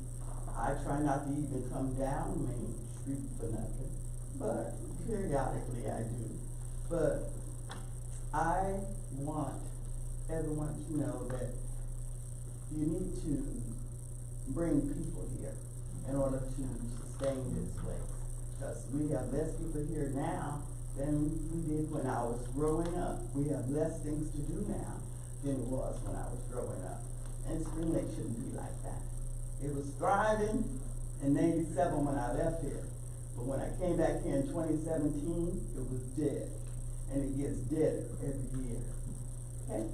I try not to even come down Main Street for nothing, but periodically I do. But I want everyone to know that you need to bring people here in order to sustain this place. Because we have less people here now than we did when I was growing up. We have less things to do now than it was when I was growing up. And Spring Lake shouldn't be like that. It was thriving in '87 when I left here. But when I came back here in 2017, it was dead. And it gets deader every year. Okay?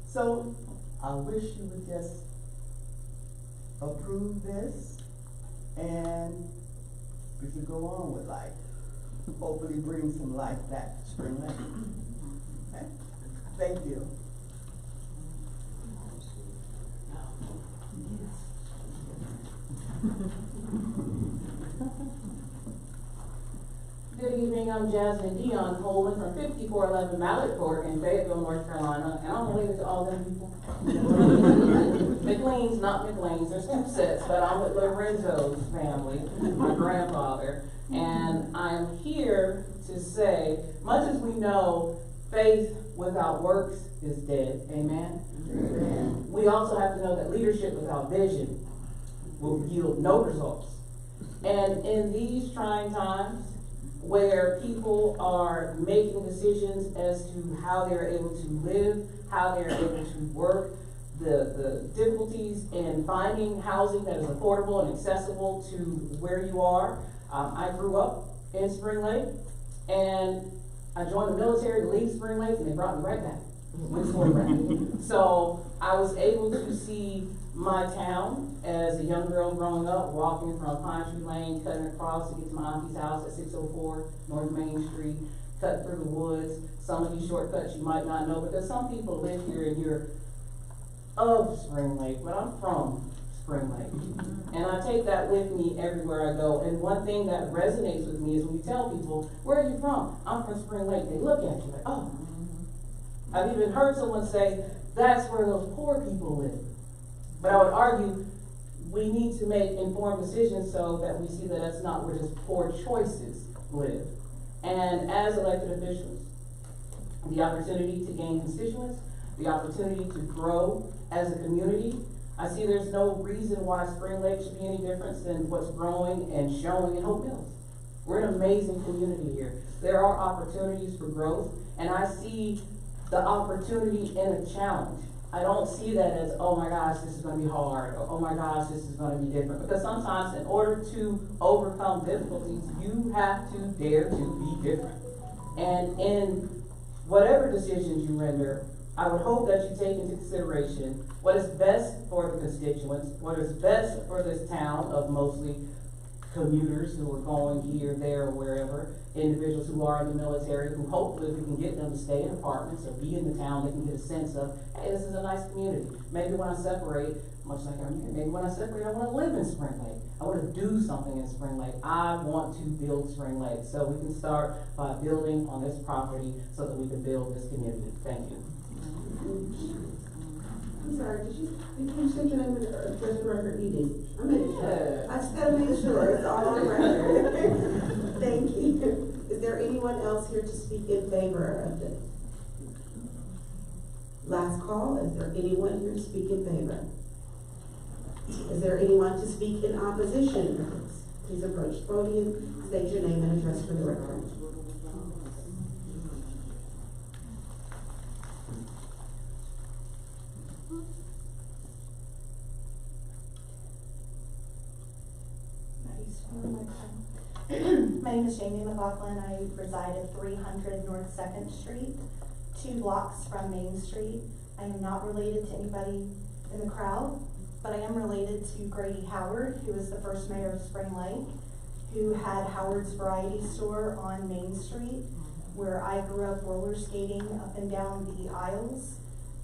So, I wish you would just approve this and we could go on with life. Hopefully bring some life back to Spring Lake. Okay? Thank you. Good evening, I'm Jasmine Dion Coleman from 5411 Mallard Court in Fayetteville, North Carolina, and I'm related to all them people. McLean's, not McLean's, there's two sets, but I'm with Lorenzo's family, my grandfather, and I'm here to say, much as we know, faith without works is dead, amen? Amen. We also have to know that leadership without vision will yield no results. And in these trying times, where people are making decisions as to how they're able to live, how they're able to work, the difficulties in finding housing that is affordable and accessible to where you are. I grew up in Spring Lake, and I joined the military to leave Spring Lake, and they brought me right back. Went to Fort Bragg. So I was able to see my town as a young girl growing up, walking from Pine Tree Lane, cutting across to get to my auntie's house at 604 North Main Street, cut through the woods. Some of these shortcuts you might not know because some people live here and you're of Spring Lake, but I'm from Spring Lake. And I take that with me everywhere I go. And one thing that resonates with me is when you tell people, where are you from? I'm from Spring Lake. They look at you like, oh. I've even heard someone say, that's where those poor people live. But I would argue, we need to make informed decisions so that we see that that's not where just poor choices live. And as elected officials, the opportunity to gain constituents, the opportunity to grow as a community, I see there's no reason why Spring Lake should be any different than what's growing and showing in Hope Mills. We're an amazing community here. There are opportunities for growth, and I see the opportunity in a challenge. I don't see that as, oh my gosh, this is going to be hard, or oh my gosh, this is going to be different. Because sometimes in order to overcome difficulties, you have to dare to be different. And in whatever decisions you render, I would hope that you take into consideration what is best for the constituents, what is best for this town of mostly commuters who are going here, there, or wherever, individuals who are in the military, who hopefully we can get them to stay in apartments or be in the town, they can get a sense of, hey, this is a nice community. Maybe when I separate, much like I'm here, maybe when I separate, I want to live in Spring Lake. I want to do something in Spring Lake. I want to build Spring Lake. So we can start by building on this property so that we can build this community. Thank you. I'm sorry, did you state your name in the address record? You did. I made sure. I just gotta make sure it's all on record. Thank you. Is there anyone else here to speak in favor of this? Last call, is there anyone here to speak in favor? Is there anyone to speak in opposition of this? Please approach the podium, state your name and address for the record. My name is Jamie McLaughlin. I reside at 300 North 2nd Street, 2 blocks from Main Street. I am not related to anybody in the crowd, but I am related to Grady Howard, who was the first mayor of Spring Lake, who had Howard's Variety Store on Main Street, where I grew up roller skating up and down the aisles,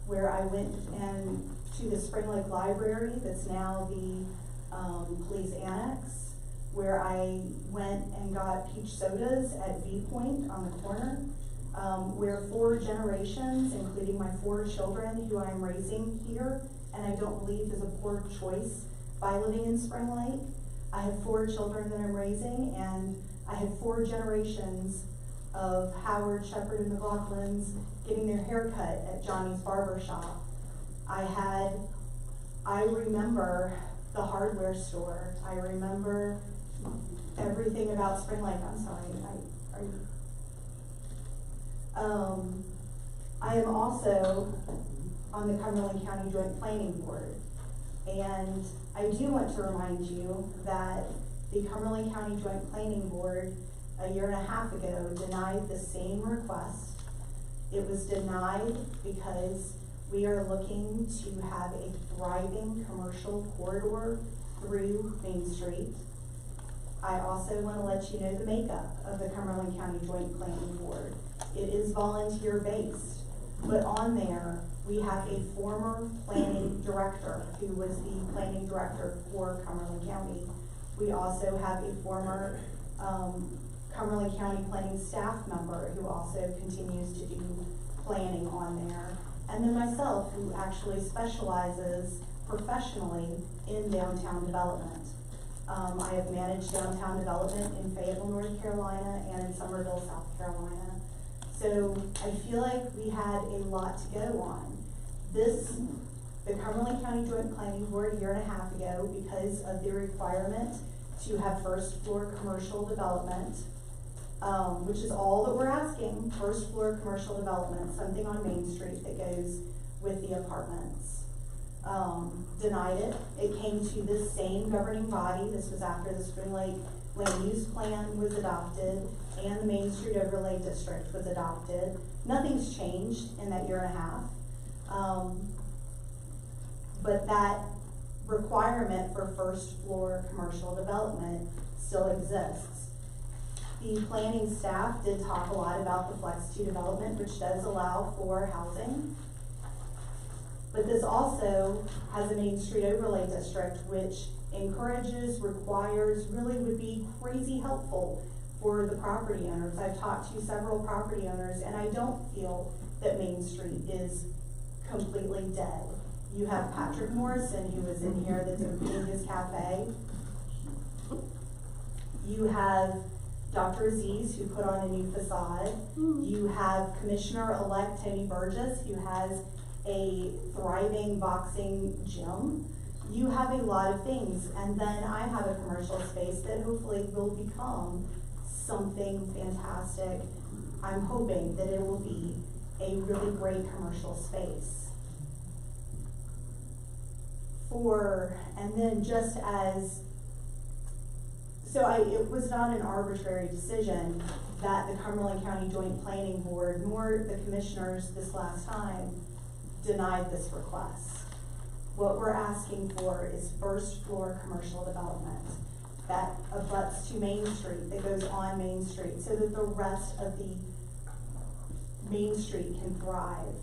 where I went and to the Spring Lake Library that's now the police annex, where I went and got peach sodas at V Point on the corner, where 4 generations, including my 4 children who I'm raising here, and I don't believe is a poor choice by living in Spring Lake. I have 4 children that I'm raising, and I had 4 generations of Howard, Shepherd, and McLaughlin's getting their hair cut at Johnny's Barber Shop. I remember the hardware store. I remember everything about Spring Lake. I'm sorry. I am also on the Cumberland County Joint Planning Board, and I do want to remind you that the Cumberland County Joint Planning Board a year and a half ago denied the same request. It was denied because we are looking to have a thriving commercial corridor through Main Street. I also want to let you know the makeup of the Cumberland County Joint Planning Board. It is volunteer based, but on there we have a former planning director who was the planning director for Cumberland County. We also have a former Cumberland County planning staff member who also continues to do planning on there. And then myself, who actually specializes professionally in downtown development. I have managed downtown development in Fayetteville, North Carolina, and in Summerville, South Carolina. So I feel like we had a lot to go on. The Cumberland County Joint Planning Board a year and a half ago, because of the requirement to have first floor commercial development, which is all that we're asking, first floor commercial development, something on Main Street that goes with the apartments. Denied it. It came to this same governing body. This was after the Spring Lake Land Use Plan was adopted and the Main Street Overlay District was adopted. Nothing's changed in that year and a half. But that requirement for first floor commercial development still exists. The planning staff did talk a lot about the Flex 2 development, which does allow for housing. But this also has a Main Street overlay district, which encourages, requires, really would be crazy helpful for the property owners. I've talked to several property owners, and I don't feel that Main Street is completely dead. You have Patrick Morrison, who is in here, that's opening his cafe. You have Dr. Aziz, who put on a new facade. You have Commissioner-elect Tony Burgess, who has a thriving boxing gym. You have a lot of things, and then I have a commercial space that hopefully will become something fantastic. I'm hoping that it will be a really great commercial space. And then just as, it was not an arbitrary decision that the Cumberland County Joint Planning Board, nor the commissioners this last time, denied this request. What we're asking for is first floor commercial development that abuts to Main Street, that goes on Main Street, so that the rest of the Main Street can thrive.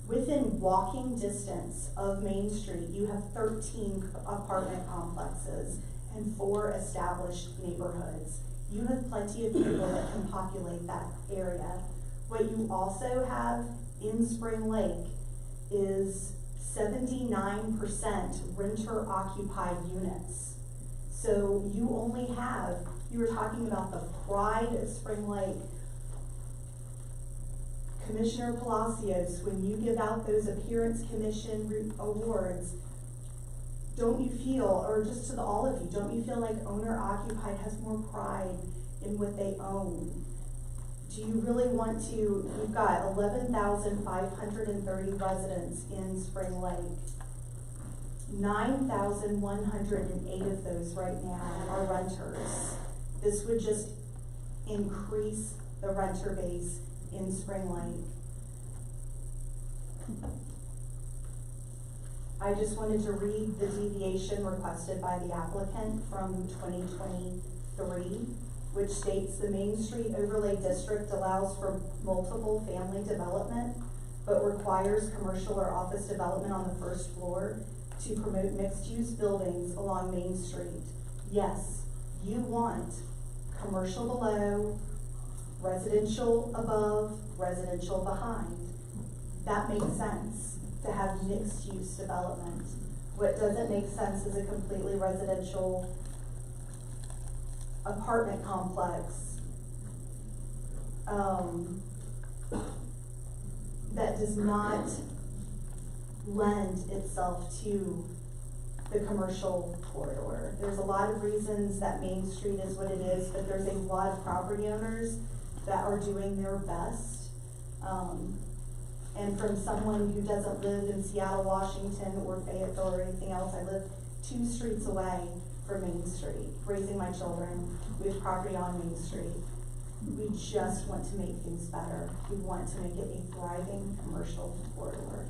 Within walking distance of Main Street, you have 13 apartment complexes and 4 established neighborhoods. You have plenty of people that can populate that area. What you also have in Spring Lake is 79% renter occupied units. So you only have, you were talking about the pride of Spring Lake. Commissioner Palacios, when you give out those appearance commission awards, don't you feel, or just to all of you, don't you feel like owner occupied has more pride in what they own? Do you really want to, you've got 11,530 residents in Spring Lake. 9,108 of those right now are renters. This would just increase the renter base in Spring Lake. I just wanted to read the deviation requested by the applicant from 2023, which states the Main Street Overlay District allows for multiple family development, but requires commercial or office development on the first floor to promote mixed-use buildings along Main Street. Yes, you want commercial below, residential above, residential behind. That makes sense to have mixed-use development. What doesn't make sense is a completely residential apartment complex that does not lend itself to the commercial corridor. There's a lot of reasons that Main Street is what it is, but there's a lot of property owners that are doing their best. And from someone who doesn't live in Seattle, Washington, or Fayetteville or anything else, I live 2 streets away from Main Street, raising my children. We have property on Main Street. We just want to make things better. We want to make it a thriving commercial corridor.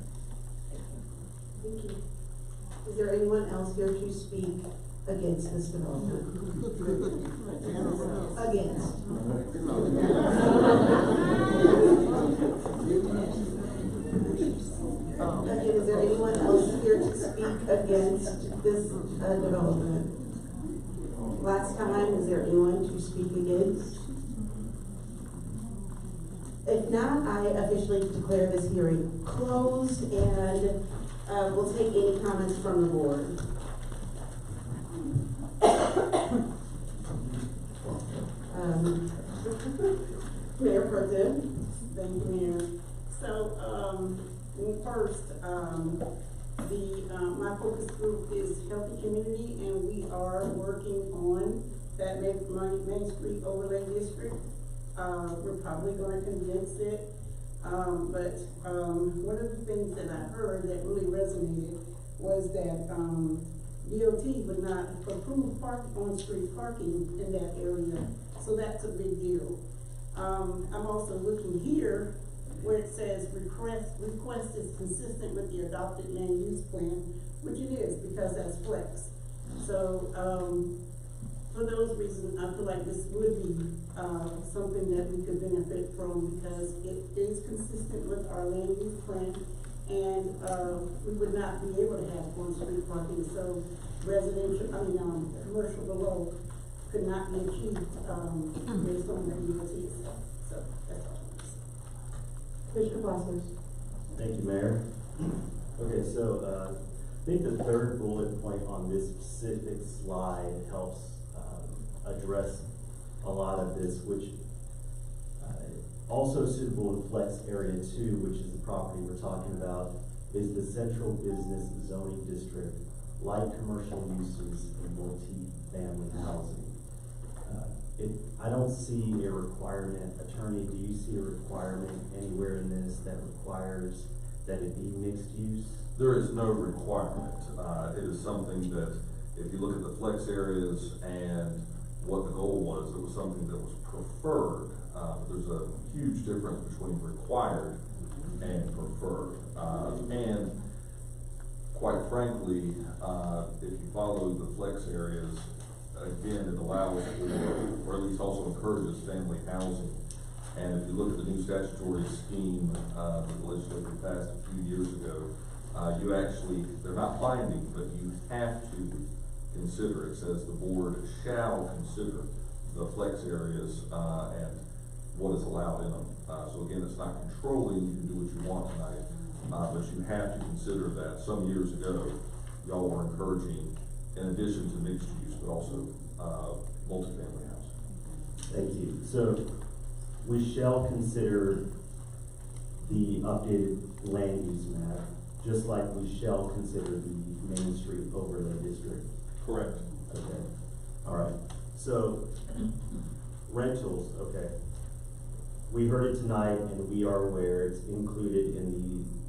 Thank you. Is there anyone else here to speak against this development? Against. Again, is there anyone else here to speak against this development? Last time, is there anyone to speak against? If not, I officially declare this hearing closed, and we'll take any comments from the board. Mayor Pro Tem. Thank you, Mayor. So, first, my focus group is Healthy Community, and we are working on that Main Street Overlay District. We're probably going to condense it, but one of the things that I heard that really resonated was that DOT would not approve on-street parking in that area, so that's a big deal. I'm also looking here where it says request is consistent with the adopted land use plan, which it is, because that's flex. So, for those reasons, I feel like this would be, something that we could benefit from, because it is consistent with our land use plan, and, we would not be able to have on-street parking, so commercial below could not be achieved, based on the DOT itself, so that's all. Commissioner Foster. Thank you, Mayor. Okay, so, I think the third bullet point on this specific slide helps address a lot of this, which also suitable in Flex Area 2, which is the property we're talking about, is the Central Business Zoning District, light commercial uses in multi-family housing. I don't see a requirement. Attorney, do you see a requirement anywhere in this that requires that it be mixed use? There is no requirement. It is something that, if you look at the flex areas and what the goal was, it was something that was preferred. There's a huge difference between required and preferred. And quite frankly, if you follow the flex areas, again, it allows for, or at least also encourages family housing. And if you look at the new statutory scheme that the legislature passed a few years ago, you actually, they're not binding, but you have to consider. It says the board shall consider the flex areas and what is allowed in them. So again, it's not controlling. You can do what you want tonight, but you have to consider that. Some years ago, y'all were encouraging, in addition to mixed use, but also multifamily housing. Thank you. So we shall consider the updated land use map, just like we shall consider the Main Street overlay district. Correct. Okay. All right. So rentals. Okay. We heard it tonight, and we are aware it's included in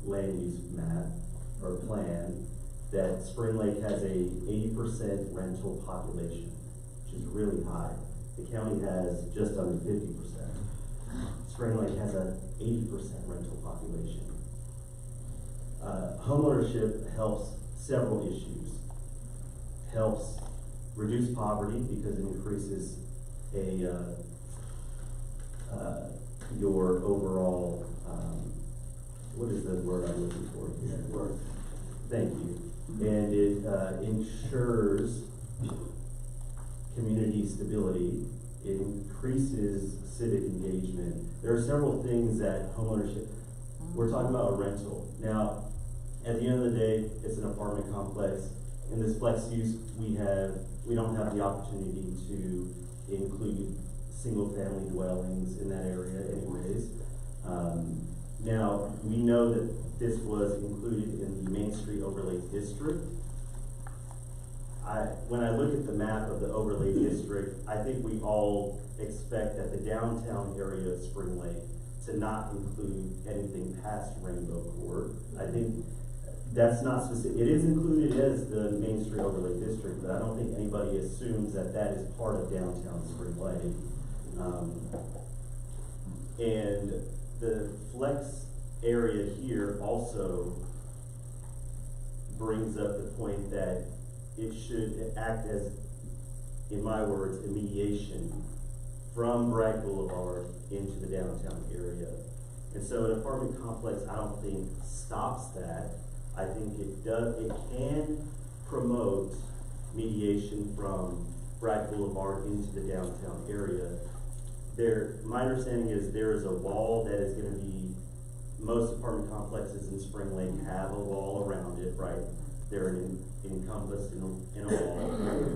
the land use map or plan that Spring Lake has a 80% rental population, which is really high. The county has just under 50%. Spring Lake has an 80% rental population. Homeownership helps several issues. Helps reduce poverty because it increases your overall, what is the word I'm looking for here? Worth. Thank you. And it ensures community stability. It increases civic engagement. There are several things that homeownership, we're talking about a rental. Now, at the end of the day, it's an apartment complex. In this flex use, we don't have the opportunity to include single family dwellings in that area anyways. Now, we know that this was included in the Main Street Overlay District. When I look at the map of the overlay district, I think we all expect that the downtown area of Spring Lake to not include anything past Rainbow Court. I think that's not specific. It is included as the Main Street Overlay District, but I don't think anybody assumes that that is part of downtown Spring Lake. And the flex area here also brings up the point that it should act as, in my words, a mediation from Bragg Boulevard into the downtown area. And so an apartment complex, I don't think stops that. I think it can promote mediation from Bragg Boulevard into the downtown area. My understanding is there is a wall that is going to be, most apartment complexes in Spring Lake have a wall around it, right? They're encompassed in a wall.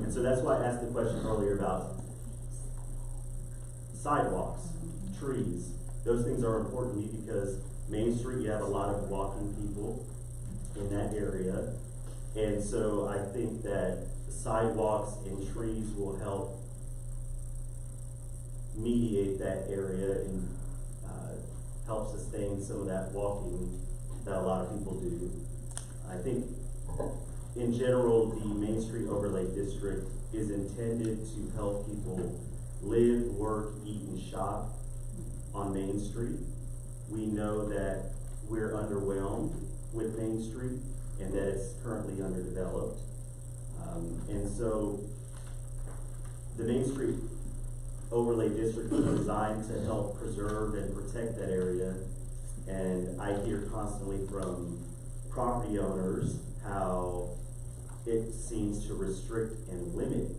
And so that's why I asked the question earlier about sidewalks, trees. Those things are important to me because Main Street, you have a lot of walking people in that area. And so I think that sidewalks and trees will help mediate that area and help sustain some of that walking that a lot of people do. I think in general, the Main Street Overlay District is intended to help people live, work, eat, and shop on Main Street. We know that we're underwhelmed with Main Street and that it's currently underdeveloped. And so the Main Street Overlay District was designed to help preserve and protect that area. And I hear constantly from property owners how it seems to restrict and limit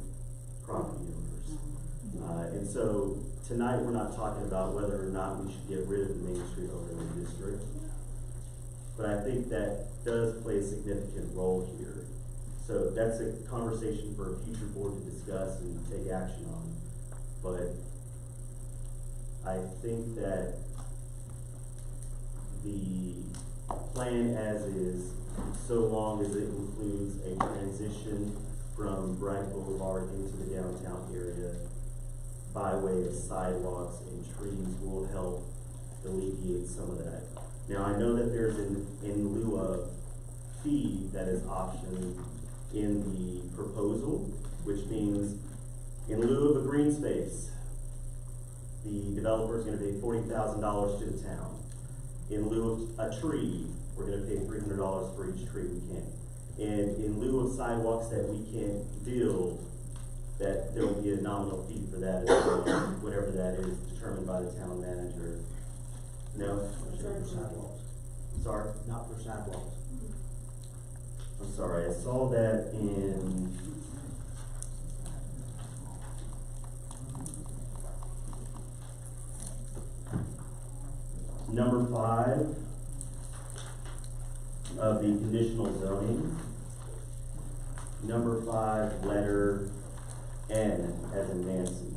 property owners. And so tonight we're not talking about whether or not we should get rid of the Main Street Overlay District, but I think that does play a significant role here. So that's a conversation for a future board to discuss and take action on. But I think that the plan as is, so long as it includes a transition from Bright Boulevard into the downtown area by way of sidewalks and trees, will help alleviate some of that. Now, I know that there's an in lieu of fee that is optioned in the proposal, which means in lieu of a green space, the developer is going to pay $40,000 to the town. In lieu of a tree, we're going to pay $300 for each tree we can. And in lieu of sidewalks that we can't build, that there will be a nominal fee for that as well, whatever that is determined by the town manager. No? For sidewalks. Sorry? Not for sidewalks. I'm sorry, I saw that in number 5 of the conditional zoning. Number 5, letter N, as in Nancy.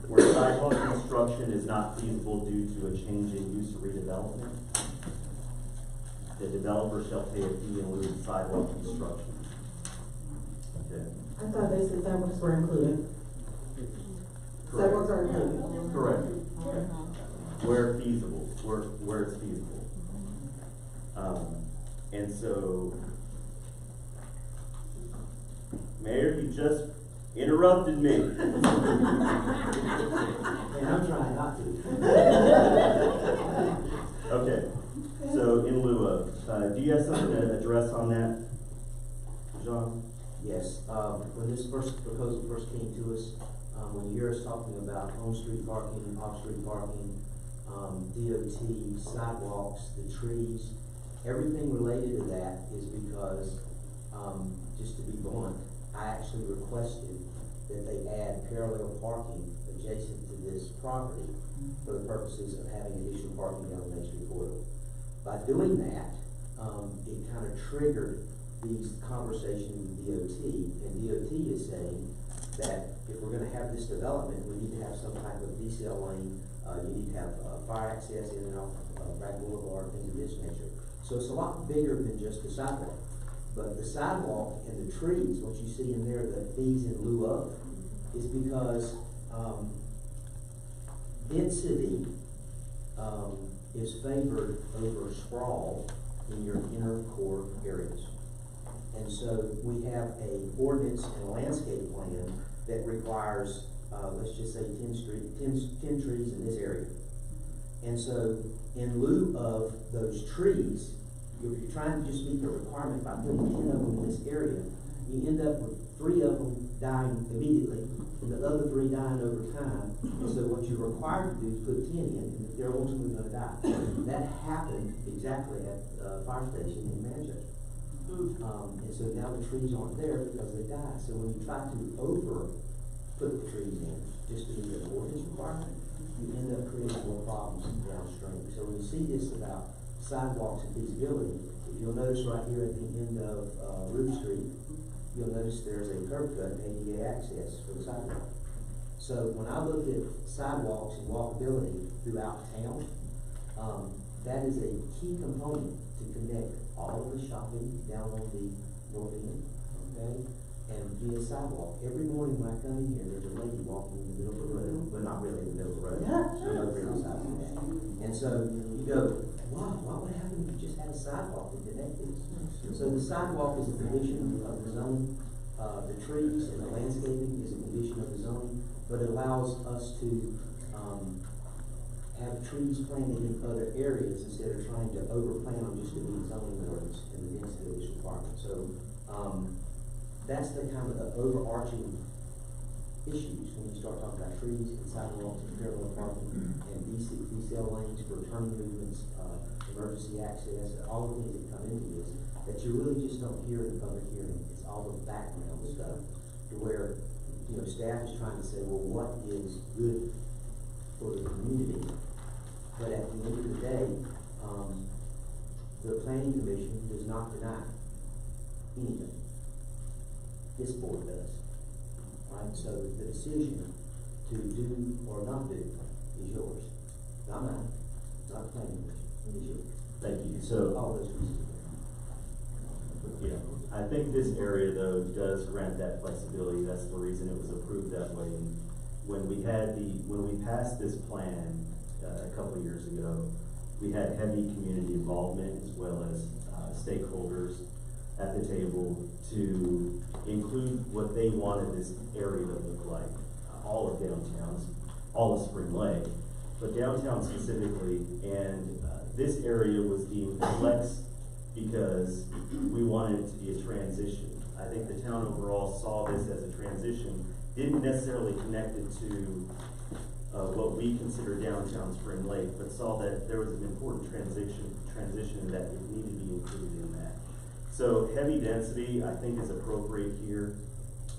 Where sidewalk construction is not feasible due to a change in use or redevelopment, the developer shall pay a fee in lieu of sidewalk construction. Okay. I thought they said sidewalks were included. Sidewalks are included. Correct. Where feasible, where it's feasible. And so, Mayor, you just interrupted me. And I'm trying not to. Okay, so in lieu of, do you have something to address on that, John? Yes, when this proposal first came to us, when you hear us talking about on street parking, off-street parking, DOT, sidewalks, the trees, everything related to that is because, just to be blunt, I actually requested that they add parallel parking adjacent to this property for the purposes of having additional parking down the Main Street corridor. By doing that, it kind of triggered these conversations with DOT, and DOT is saying that if we're gonna have this development, we need to have some type of decel lane, you need to have fire access in and out Bright Boulevard, things of this nature. So it's a lot bigger than just the sidewalk. But the sidewalk and the trees, what you see in there, the fees in lieu of, is because density is favored over sprawl in your inner core areas. And so we have a ordinance and a landscape plan that requires, let's just say 10 trees in this area. And so in lieu of those trees, if you're trying to just meet the requirement by putting 10 of them in this area, you end up with 3 of them dying immediately, and the other 3 dying over time. And so what you're required to do is put 10 in, and they're ultimately going to die. That happened exactly at the fire station in Manchester. And so now the trees aren't there because they died. So when you try to put the trees in, just to meet the ordinance requirement, you end up creating more problems downstream. So when you see this about sidewalks and feasibility, if you'll notice right here at the end of Root Street, you'll notice there's a curb cut and ADA access for the sidewalk. So when I look at sidewalks and walkability throughout town, that is a key component to connect all of the shopping down on the north end, okay? And via sidewalk. Every morning when I come in here, there's a lady walking in the middle of the road, but not really in the middle of the road. She's over on the side of that. And so you go, wow, what would happen if you just had a sidewalk to connect these? So the sidewalk is a condition of the zone. The trees and the landscaping is a condition of the zoning, but it allows us to have trees planted in other areas instead of trying to overplant them just to meet zoning ordinance and the density of this requirement. So, that's the kind of the overarching issues when you start talking about trees and sidewalks and parallel parking and DCL lanes for turning movements, emergency access, all the things that come into this that you really just don't hear in the public hearing. It's all the background stuff to where, you know, staff is trying to say, well, what is good for the community? But at the end of the day, the planning commission does not deny anything. This board does, right? So the decision to do or not do is yours. Not mine, not the planning commission, it's yours. Thank you. So, all those reasons. Yeah, I think this area though does grant that flexibility. That's the reason it was approved that way. And when we passed this plan a couple of years ago, we had heavy community involvement as well as stakeholders at the table to include what they wanted this area to look like. All of downtown, all of Spring Lake, but downtown specifically. And this area was deemed flex because we wanted it to be a transition. I think the town overall saw this as a transition, didn't necessarily connect it to what we consider downtown Spring Lake, but saw that there was an important transition that it needed to be included in that. So heavy density, I think, is appropriate here.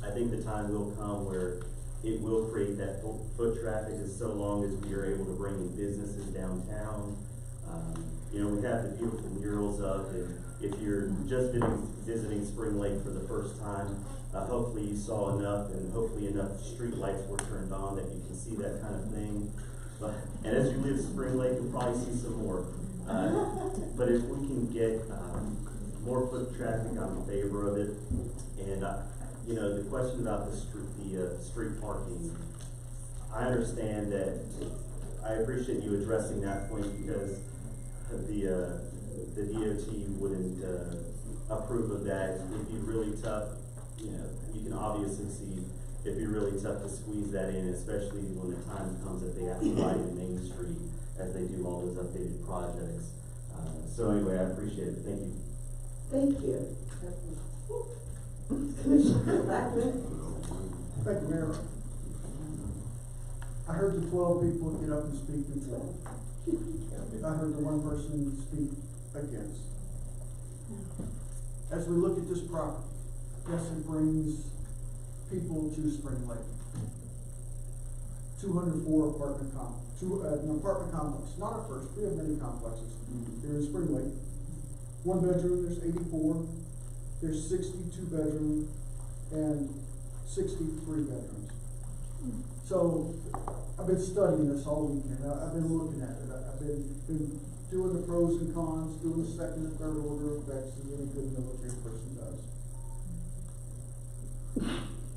I think the time will come where it will create that foot traffic as so long as we are able to bring in businesses downtown. You know, we have the beautiful murals up, and if you're just visiting Spring Lake for the first time, hopefully you saw enough, and hopefully enough street lights were turned on that you can see that kind of thing. And as you live Spring Lake, you'll probably see some more. But if we can get more foot traffic, I'm in favor of it. And you know, the question about the street parking, I understand that. I appreciate you addressing that point because the DOT wouldn't approve of that. It'd be really tough. You know, you can obviously see it'd be really tough to squeeze that in, especially when the time comes that they have to widen Main Street as they do all those updated projects. So anyway, I appreciate it. Thank you. Thank you. Commissioner Blackman. Thank you, Mayor. I heard the 12 people get up and speak before. I heard the one person speak against. As we look at this property, yes, it brings people to Spring Lake. 204 apartment complex, an apartment complex, not a first, we have many complexes here in Spring Lake. One bedroom, there's 84, there's 62 bedroom and 63 bedrooms. So I've been studying this all weekend. I've been looking at it. I've been doing the pros and cons, doing the second and third order effects as any good military person does.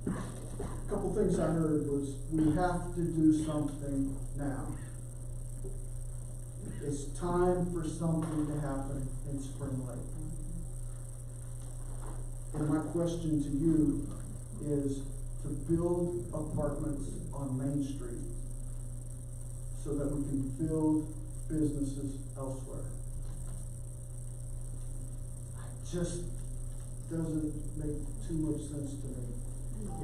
A couple things I heard was we have to do something now. It's time for something to happen in Spring Lake. And my question to you is to build apartments on Main Street so that we can build businesses elsewhere. It just doesn't make too much sense to me.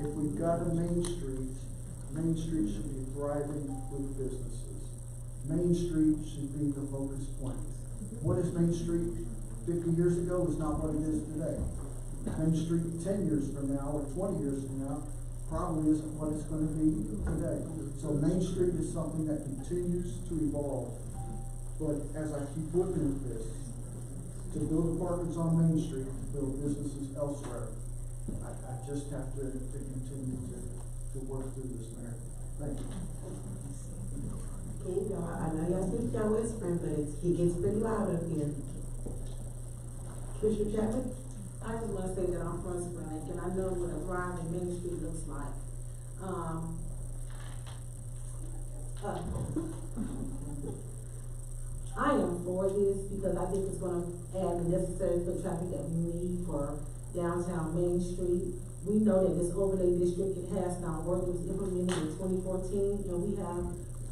If we've got a Main Street should be thriving with businesses. Main Street should be the focus point. What is Main Street 50 years ago is not what it is today. Main Street 10 years from now or 20 years from now probably isn't what it's going to be today. So Main Street is something that continues to evolve. But as I keep looking at this, to build apartments on Main Street, to build businesses elsewhere, I just have to continue to work through this, Mayor. Thank you. Okay, y'all, I know y'all think y'all whispering, but he gets pretty loud up here. Commissioner Chapman? I just want to say that I'm from Spring Lake, and I know what a thriving Main Street looks like. I am for this because I think it's going to add the necessary foot traffic that we need for downtown Main Street. We know that this overlay district, it has not worked. It was implemented in 2014, and we have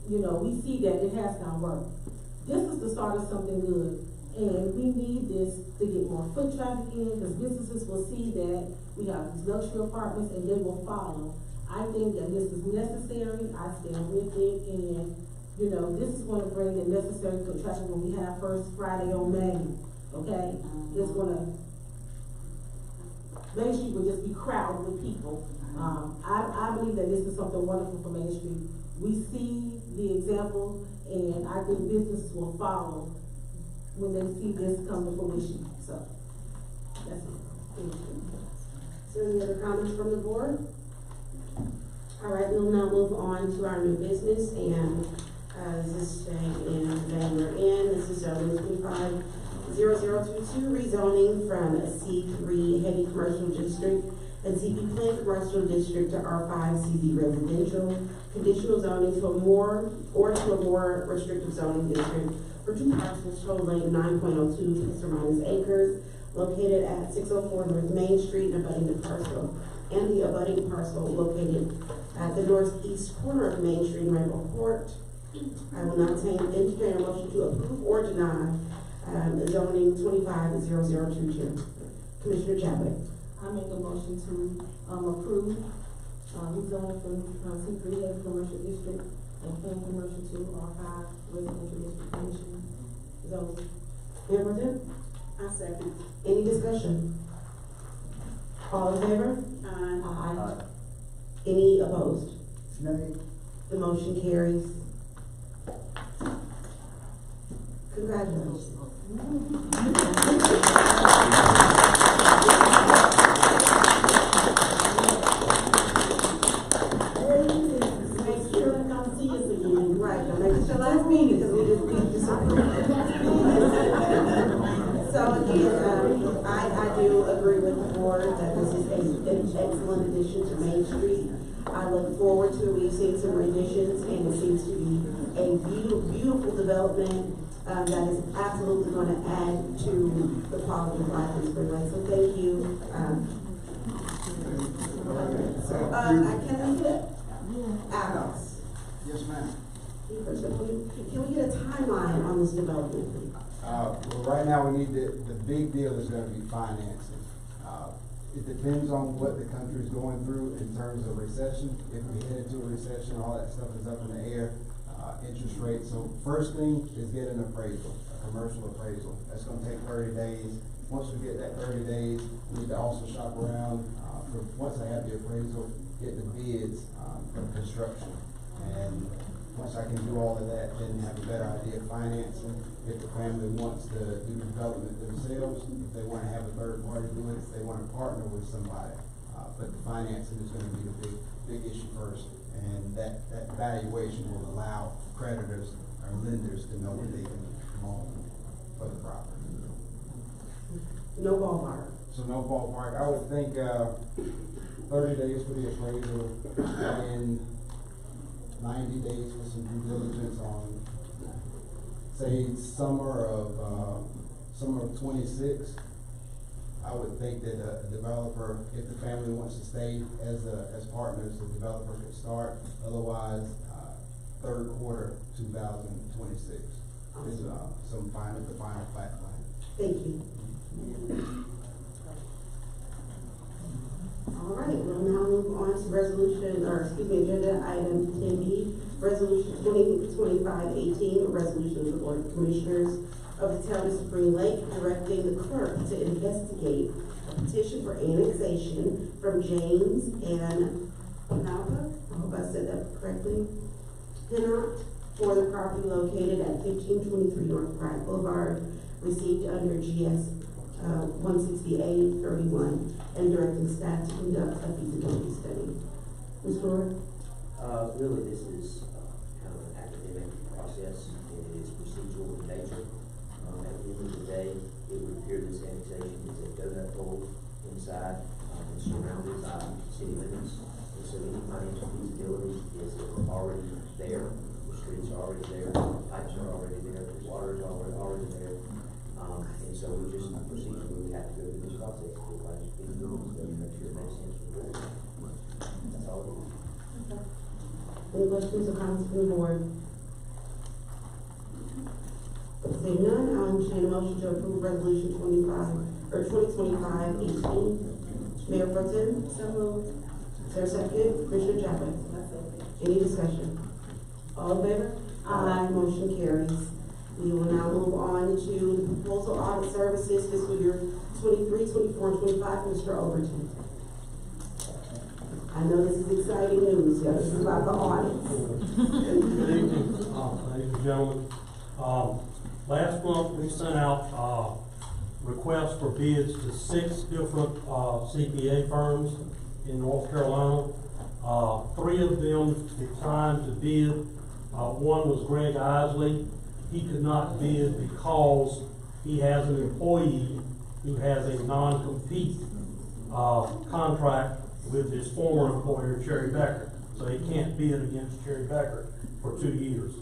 you know, we see that it has not worked. This is the start of something good, and we need this to get more foot traffic in, because businesses will see that we have these luxury apartments and they will follow. I think that this is necessary, I stand with it, and, you know, this is gonna bring the necessary foot traffic when we have First Friday on Main, okay? It's gonna, Main Street will just be crowded with people. I believe that this is something wonderful for Main Street. We see the example, and I think businesses will follow when they see this come to fruition, so, that's it. Thank you. So any other comments from the board? All right, we'll now move on to our new business, and, this is staying in the vein we're in. This is zoning 250022, rezoning from C3 heavy commercial district and CP plain commercial district to R5 CZ residential, conditional zoning to a more restrictive zoning district for 2 parcels totaling 9.02 plus or minus acres, located at 604 North Main Street and abutting the parcel, and the abutting parcel located at the northeast corner of Main Street in Rainbow Court. I will now entertain a motion to approve or deny zoning 250022. Commissioner Chadwick. I make a motion to, approve, rezoning from C3 heavy commercial district and plain commercial to R5 residential district commission zoning. Mayor Pro Tem? I second. Any discussion? All in favor? Aye. Aye. Any opposed? Nay. The motion carries. Congratulations. Make sure to come see us again. Right, now make it your last meeting, because we just approved. So again, I do agree with the board that this is an excellent addition to Main Street. I look forward to, we've seen some revisions, and it seems to be a beautiful development that is absolutely going to add to the quality of life in Spring Lake. So thank you. Can I get Alex? Yes, ma'am. Can we get a timeline on this development, please? Well, right now, we need the big deal is gonna be financing. It depends on what the country's going through in terms of recession. If we head into a recession, all that stuff is up in the air, interest rates. So first thing is get an appraisal, a commercial appraisal. That's gonna take 30 days. Once we get that 30 days, we need to also shop around, once I have the appraisal, get the bids, for construction. And once I can do all of that, then have a better idea of financing. If the family wants to do development themselves, if they want to have a third party do it, if they want to partner with somebody. But the financing is going to be the big issue first. And that valuation will allow creditors or lenders to know what they can loan for the property. No ballpark. So no ballpark. I would think 30 days for the appraisal and 90 days for some due diligence on, say, summer of 26. I would think that a developer, if the family wants to stay as partners, the developer could start. Otherwise, third quarter 2026 is the final plat plan. Thank you. All right, we'll now move on to agenda item 10B, resolution 2025-18, resolution of the Board of Commissioners of the Town of Spring Lake directing the clerk to investigate a petition for annexation from James and Penalva, I hope I said that correctly, Penalt, for the property located at 1523 North Pratt Boulevard, received under GS 168-31, and directing staff to conduct a feasibility study. Ms. Ford? Really, this is kind of an academic process, and it is procedural in nature. At the end of the day, it would appear this annexation is a donut hole inside and surrounded by city limits. And so any financial feasibility is already there. The streets are already there, the pipes are already there, the water is already there. And so we just procedurally have to go through this process to apply feasibility study to make sure it makes sense for the board. That's all it is. Any questions or comments from the board? Seeing none, I'll entertain a motion to approve resolution 2025-18. Mayor Pro Tem? So moved. Is there a second? Commissioner Chavez? Any discussion? All in favor? Aye. Motion carries. We will now move on to the proposal audit services fiscal year 23, 24, and 25, Mr. Overton. I know this is exciting news, yeah, this is about the audits. Good evening, ladies and gentlemen. Last month, we sent out requests for bids to 6 different CPA firms in North Carolina. 3 of them declined to bid. One was Greg Isley. He could not bid because he has an employee who has a non-compete contract with his former employer, Cherry Becker. So he can't bid against Cherry Becker for 2 years.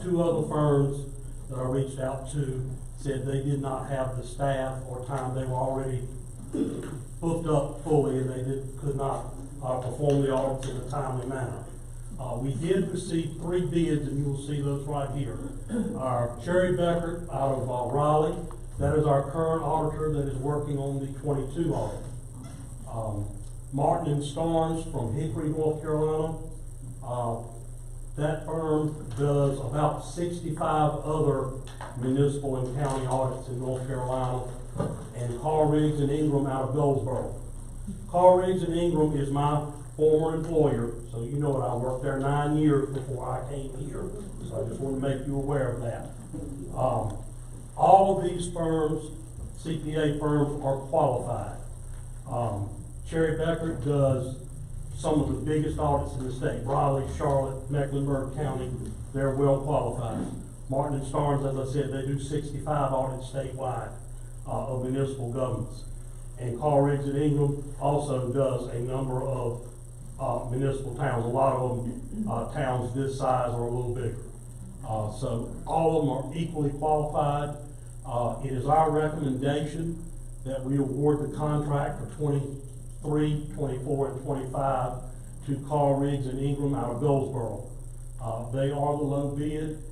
2 other firms that I reached out to said they did not have the staff or time. They were already booked up fully and they could not perform the audits in a timely manner. We did receive 3 bids, and you will see those right here. Our Cherry Becker out of Raleigh, that is our current auditor that is working on the 22 audit. Martin and Starnes from Hickory, North Carolina. That firm does about 65 other municipal and county audits in North Carolina. And Carl Riggs and Ingram out of Goldsboro. Carl Riggs and Ingram is my former employer, so you know it. I worked there 9 years before I came here, so I just want to make you aware of that. All of these firms, CPA firms, are qualified. Cherry Becker does some of the biggest audits in the state. Raleigh, Charlotte, Mecklenburg County, they're well qualified. Martin and Starnes, as I said, they do 65 audits statewide of municipal governments. And Carl Riggs and Ingram also does a number of municipal towns. A lot of them, towns this size or a little bigger. So all of them are equally qualified. It is our recommendation that we award the contract for 23, 24, and 25 to Carl Riggs and Ingram out of Goldsboro. They are the low bid.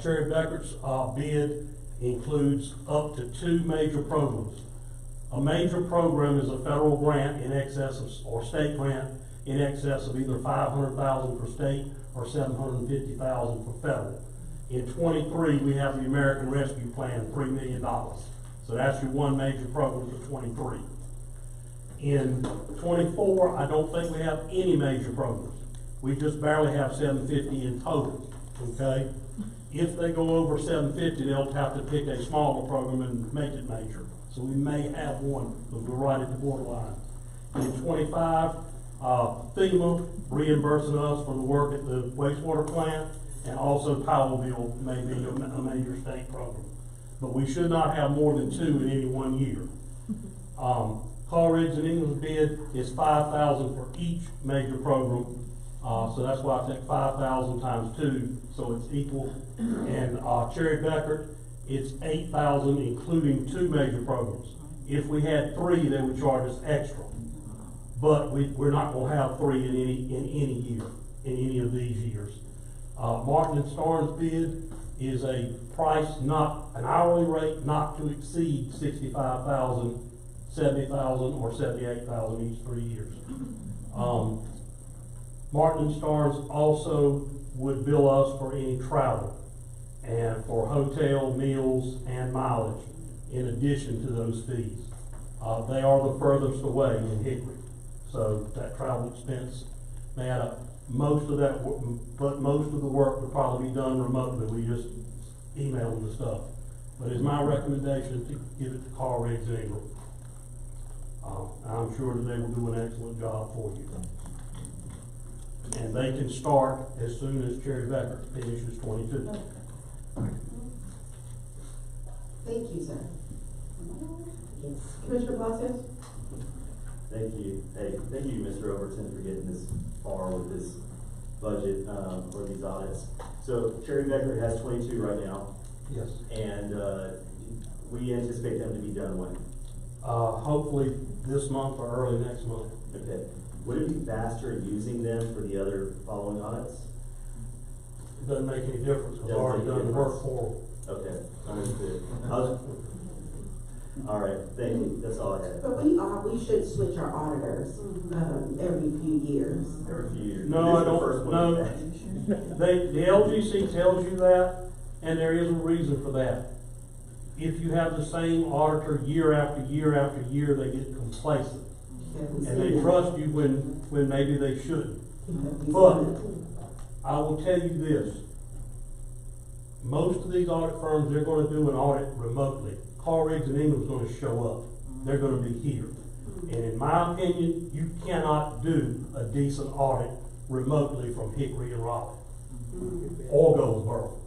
Cherry Becker's bid includes up to 2 major programs. A major program is a federal grant in excess of, or state grant in excess of either $500,000 for state or $750,000 for federal. In 23, we have the American Rescue Plan, $3 million. So that's your one major program for 23. In 24, I don't think we have any major programs. We just barely have $750 in total, okay? If they go over $750, they'll have to pick a smaller program and make it major. So we may have one, but we're right at the borderline. In 25, FEMA reimbursing us for the work at the wastewater plant, and also Powellville may be a major state program. But we should not have more than 2 in any 1 year. Carl Riggs and Ingram's bid is $5,000 for each major program. So that's why I take 5,000 times 2, so it's equal. And Cherry Becker, it's $8,000 including 2 major programs. If we had 3, they would charge us extra. But we're not going to have 3 in any year, in any of these years. Martin and Starnes bid is a price, not an hourly rate, not to exceed $65,000, $70,000, or $78,000 each 3 years. Martin and Starnes also would bill us for any travel and for hotel, meals, and mileage in addition to those fees. They are the furthest away in Hickory, so that travel expense may add up. Most of that, but most of the work would probably be done remotely. We just email them the stuff. But it's my recommendation to give it to Carl Riggs and Ingram. I'm sure that they will do an excellent job for you. And they can start as soon as Cherry Becker finishes 22. Thank you, sir. Commissioner Blasio? Thank you. Hey, thank you, Mr. Overton, for getting this far with this budget for these audits. So Cherry Becker has 22 right now. Yes. And we anticipate them to be done when? Hopefully this month or early next month. Okay. Would it be faster using them for the other following audits? It doesn't make any difference because I've already done the work for them. Okay, understood. All right, thank you, that's all I had. But we should switch our auditors, every few years. Every few years. No, I This is the first don't, one. no. The LGC tells you that, and there is a reason for that. If you have the same auditor year after year after year, they get complacent. And they trust you when maybe they shouldn't. But I will tell you this. Most of these audit firms, they're gonna do an audit remotely. Carl Riggs and Ingram's gonna show up. They're gonna be here. And in my opinion, you cannot do a decent audit remotely from Hickory and Raleigh or Goldsboro.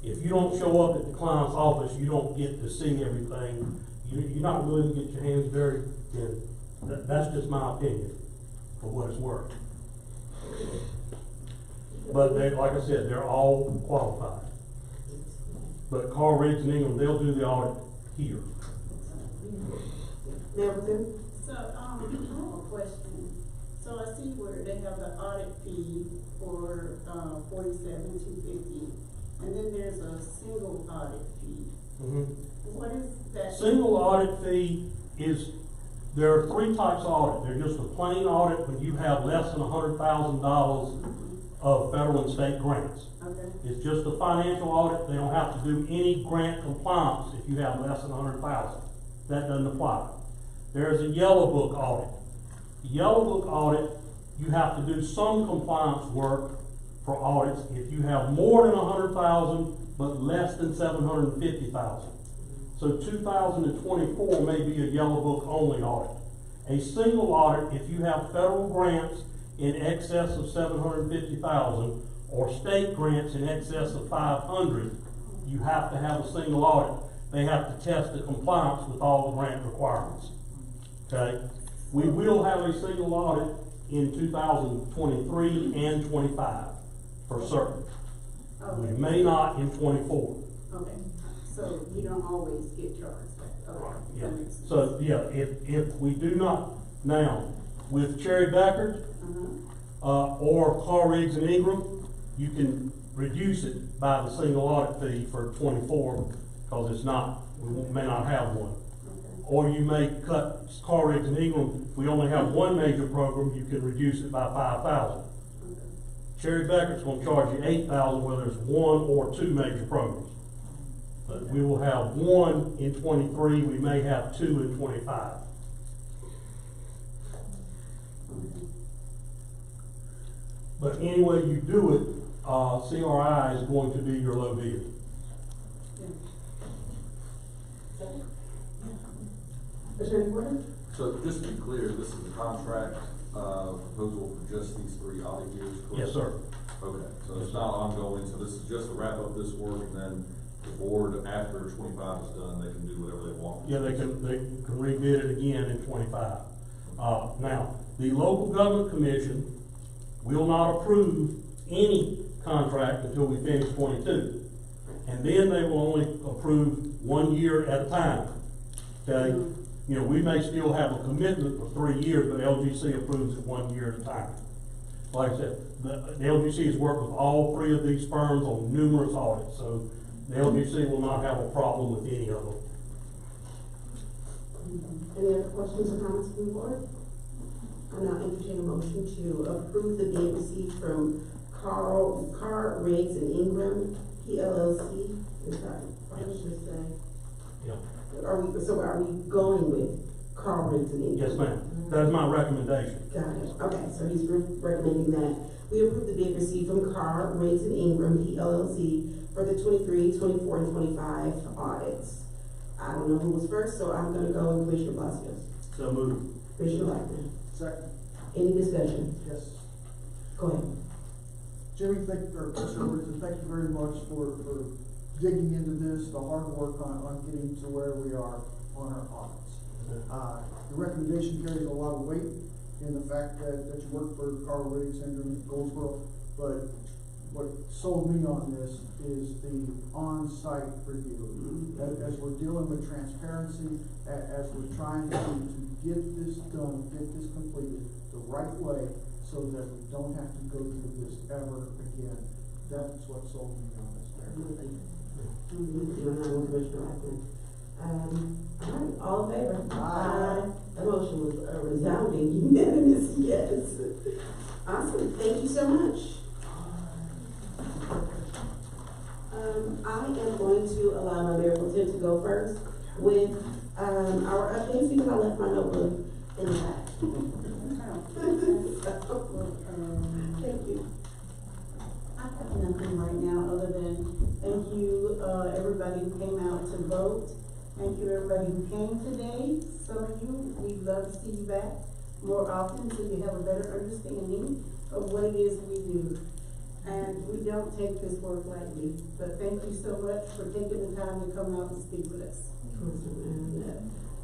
If you don't show up at the client's office, you don't get to see everything. You're not willing to get your hands dirty. And that's just my opinion, for what it's worth. But they, like I said, they're all qualified. But Carl Riggs and Ingram, they'll do the audit here. Hamilton? So, I have a question. So I see where they have the audit fee for, $47,250, and then there's a single audit fee. What is that? Single audit fee is, there are three types of audit. There's just a plain audit when you have less than $100,000 of federal and state grants. Okay. It's just a financial audit. They don't have to do any grant compliance if you have less than $100,000. That doesn't apply. There's a yellow book audit. Yellow book audit, you have to do some compliance work for audits if you have more than $100,000 but less than $750,000. So 2024 may be a yellow book only audit. A single audit, if you have federal grants in excess of $750,000 or state grants in excess of $500,000, you have to have a single audit. They have to test the compliance with all the grant requirements. Okay? We will have a single audit in 2023 and 25 for certain. Okay. We may not in 24. Okay, so you don't always get charged back. Okay. Yeah. That makes sense. So, yeah, if we do not, now, with Cherry Beckert, or Carl Riggs and Ingram, you can reduce it by the single audit fee for 24, because it's not, we may not have one. Or you may cut Carl Riggs and Ingram, if we only have one major program, you can reduce it by $5,000. Cherry Beckert's gonna charge you $8,000 whether it's one or two major programs. But we will have one in 23, we may have two in 25. But any way you do it, CRI is going to be your low bid. So just to be clear, this is a contract, proposal for just these 3 audit years, correct? Yes, sir. Okay, so it's not ongoing, so this is just to wrap up this work, and then the board, after 25 is done, they can do whatever they want. Yeah, they can rebid it again in 25. Now, the local government commission will not approve any contract until we finish 22. And then they will only approve 1 year at a time. Okay? You know, we may still have a commitment for 3 years, but LGC approves it 1 year at a time. Like I said, the LGC has worked with all 3 of these firms on numerous audits, so the LGC will not have a problem with any of them. Any other questions or comments from the board? I now entertain a motion to approve the bid received from Carl Riggs and Ingram, PLLC. Is that what I should say? Yeah. Are we going with Carl Riggs and Ingram? Yes, ma'am. That's my recommendation. Got it. Okay, so he's recommending that we approve the bid received from Carr, Riggs and Ingram, PLLC, for the 23, 24, and 25 audits. I don't know who was first, so I'm gonna go with Commissioner Palacios. So moved. Commissioner Blackman. Second. Any discussion? Yes. Go ahead. Jimmy, thank you very much for digging into this, the hard work on getting to where we are on our audits. The recommendation carries a lot of weight in the fact that you work for Carl Riggs, Ingram, Goldsboro, but what sold me on this is the on-site review. As we're dealing with transparency, as we're trying to get this done, get this completed the right way so that we don't have to go through this ever again. That's what sold me on this, Mayor. All right, all in favor? Aye. The motion was a resounding unanimous yes. Awesome, thank you so much. I am going to allow my Mayor Pro Tem to go first with our updates because I left my notebook in the back. Thank you. I have nothing right now other than thank you, everybody who came out to vote. Thank you, everybody who came today. Some of you, we'd love to see you back more often so you have a better understanding of what it is we do. And we don't take this work lightly, but thank you so much for taking the time to come out and speak with us.